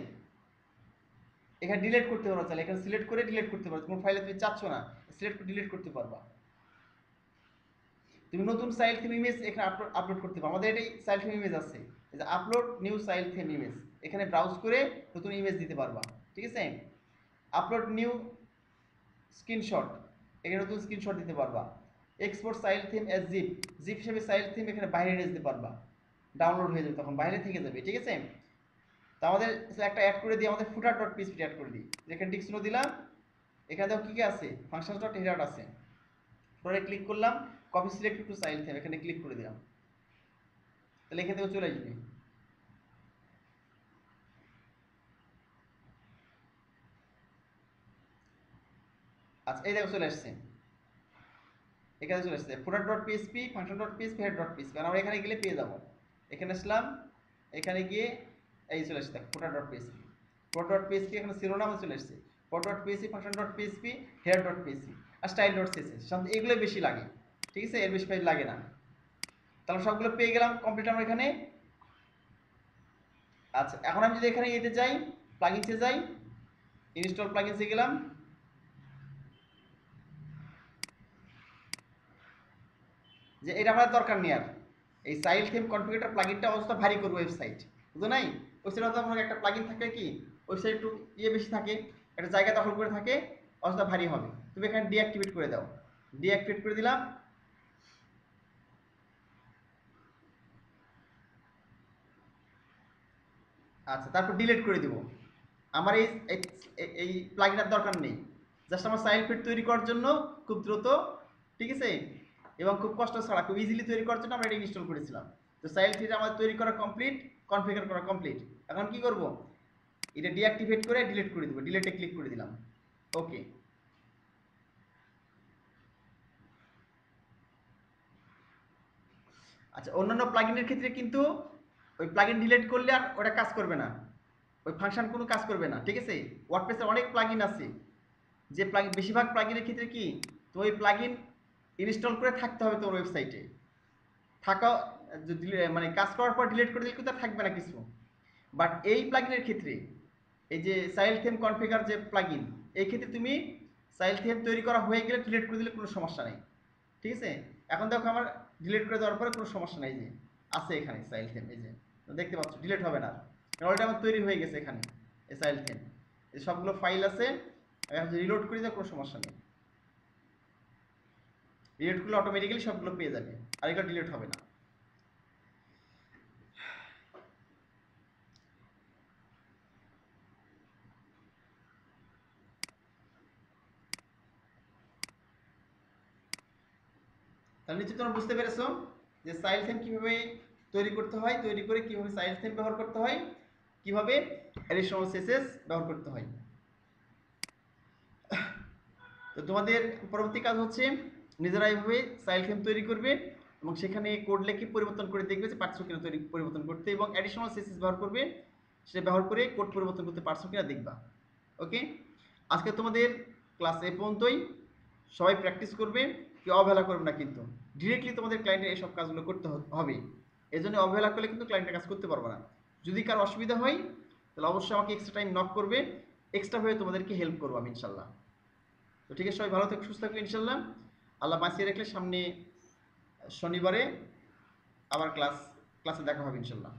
এখানে ডিলিট করতে পারো, তাহলে এখানে সিলেক্ট করে ডিলিট করতে পারো, কোন ফাইলে তুমি চাচ্ছ না সিলেক্ট করে ডিলিট করতে পারবা। তুমি নতুন সাইল থিম ইমেজ এখানে আপলোড করতে পারো, আমাদের এটাই সাইল থিম ইমেজ আছে, এই যে আপলোড নিউ সাইল থিম ইমেজ, এখানে ব্রাউজ করে নতুন ইমেজ দিতে পারবা, ঠিক আছে। আপলোড নিউ স্ক্রিনশট, এখানে নতুন স্ক্রিনশট দিতে পারবা। এক্সপোর্ট সাইল থিম এস জিপ, জিপ হিসেবে সাইল থিম এখানে বাইরে নিয়ে যেতে পারবা, ডাউনলোড হয়ে যাবে, তখন বাইরে থেকে যাবে, ঠিক আছে। তো আমাদের একটা অ্যাড করে দিই, আমাদের ফুটার ডট পিএসপি অ্যাড করে দিই, যেখানে টিক চিহ্ন দিলাম, এখানে দেখো কী কী আছে, ফাংশন ডট হেডার আছে, পরে ক্লিক করলাম, কপি সিলেক্ট টু সাইল থিম এখানে ক্লিক করে দিলাম, তাহলে এখান থেকে চলে আসবে। আচ্ছা এই দেখো চলে আসছে, এখানে চলে আসছে footer dot PHP, function dot PHP, head dot PHP, আর আমরা এখানে গেলে পেয়ে যাবো, এখানে আসলাম, এখানে গিয়ে এই চলে আসছে footer dot PHP, footer dot PHP এখানে শিরোনামে চলে আসছে, footer dot PHP, function dot PHP, head dot PHP, আর স্টাইল ডট সিএসএস, সাধারণত এগুলোই বেশি লাগে, ঠিক আছে, এর বেশি পেজ লাগে না। তাহলে সবগুলো পেয়ে গেলাম কমপ্লিট আমরা এখানে। আচ্ছা এখন আমি যদি এখানে এতে যাই, প্লাগইনসে যাই, ইনস্টল প্লাগইনসে গেলাম, যে এটা আমাদের দরকার নেই আর, এই সাইল থিম কনফিগারেটর প্লাগইনটা অবস্থা ভারী করবে ওয়েবসাইট, বুঝো নাই, ওয়েবসাইট অবস্থা আপনার একটা প্লাগইন থাকে কি, ওয়েবসাইট একটু বেশি থাকে, একটা জায়গা দখল করে থাকে, অবস্থা ভারী হবে, তুমি এখানে ডিঅ্যাক্টিভেট করে দাও, ডিঅ্যাক্টিভেট করে দিলাম। আচ্ছা, তারপর ডিলিট করে দিব। আমার এই প্লাগইনটার দরকার নেই। জাস্ট আমার সাইল ফিড তৈরি করার জন্য খুব দ্রুত, ঠিক আছে, এবং খুব কষ্ট ছাড়া খুব ইজিলি তৈরি করার জন্য আমরা এটা ইনস্টল করেছিলাম। তো সাইল ফিড আমার তৈরি করা কমপ্লিট, কনফিগার করা কমপ্লিট। এখন কি করব, এটা ডিঅ্যাক্টিভেট করে ডিলিট করে দিব। ডিলিটে ক্লিক করে দিলাম, ওকে। আচ্ছা, অন্যান্য প্লাগইনের ক্ষেত্রে কিন্তু ওই প্লাগইন ডিলিট করলে আর ওটা কাজ করবে না, ওই ফাংশন কোনো কাজ করবে না, ঠিক আছে। ওয়ার্ডপ্রেসের অনেক প্লাগইন আছে, যে প্লাগইন, বেশিরভাগ প্লাগইনের ক্ষেত্রে কি, তো ওই প্লাগইন ইনস্টল করে থাকতে হবে তোমার ওয়েবসাইটে। থাকা, যদি মানে কাজ করার পর ডিলিট করে দিলে কিন্তু আর থাকবে না কিছু। বাট এই প্লাগইনের ক্ষেত্রে, এই যে সাইল থিম কনফিগার যে প্লাগইন, এই ক্ষেত্রে তুমি সাইল থিম তৈরি করা হয়ে গেলে ডিলিট করে দিলে কোনো সমস্যা নেই, ঠিক আছে। এখন দেখো আমার ডিলিট করে দেওয়ার পরে কোনো সমস্যা নাই, যে আছে এখানে সাইল থিম, এই যে দেখতে পাচ্ছ ডিলিট হবে না, অলরেডি আমার তৈরি হয়ে গেছে এখানে এই সাইল থিম, এই সবগুলো ফাইল আছে। এখন যদি রিলোড করে দেওয়া কোনো সমস্যা নেই, রিলোড করলে অটোমেটিক্যালি সবগুলো পেয়ে যাবে, আর এগুলো ডিলিট হবে না। তাহলে নিশ্চয়ই তোমরা বুঝতে পেরেছো যে সাইল থিম কিভাবে তৈরি করতে হয়, তৈরি করে কিভাবে সাইল থিম ব্যবহার করতে হয়, কিভাবে অ্যাডিশনাল সিএসএস ব্যবহার করতে হয়। তো তোমাদের পরবর্তী কাজ হচ্ছে নিজেরা এইভাবে সাইল থিম তৈরি করবে এবং সেখানে কোড লিখে পরিবর্তন করে দেখবে যে পারছো কিনা তৈরি পরিবর্তন করতে, এবং অ্যাডিশনাল সিএসএস ব্যবহার করবে, সেটা ব্যবহার করে কোড পরিবর্তন করতে পারছো কিনা দেখবা। ওকে, আজকে তোমাদের ক্লাস এ পর্যন্তই। সবাই প্র্যাকটিস করবে, কেউ অবহেলা করবে না, কিন্তু ডিরেক্টলি তোমাদের ক্লায়েন্টের এইসব কাজগুলো করতে হবে। এই জন্য অবহেলা করলে কিন্তু ক্লায়েন্টের কাজ করতে পারবে না। যদি কারো অসুবিধা হয় তাহলে অবশ্যই আমাকে এক্সট্রা টাইম নক করবে, এক্সট্রা হয়ে তোমাদেরকে হেল্প করবো আমি ইনশাল্লাহ। তো ঠিক আছে, সবাই ভালো থাকবে, সুস্থ থাকবে ইনশাল্লাহ। আল্লাহ বাঁচিয়ে রাখলে সামনে শনিবারে আবার ক্লাসে দেখা হবে ইনশাল্লাহ।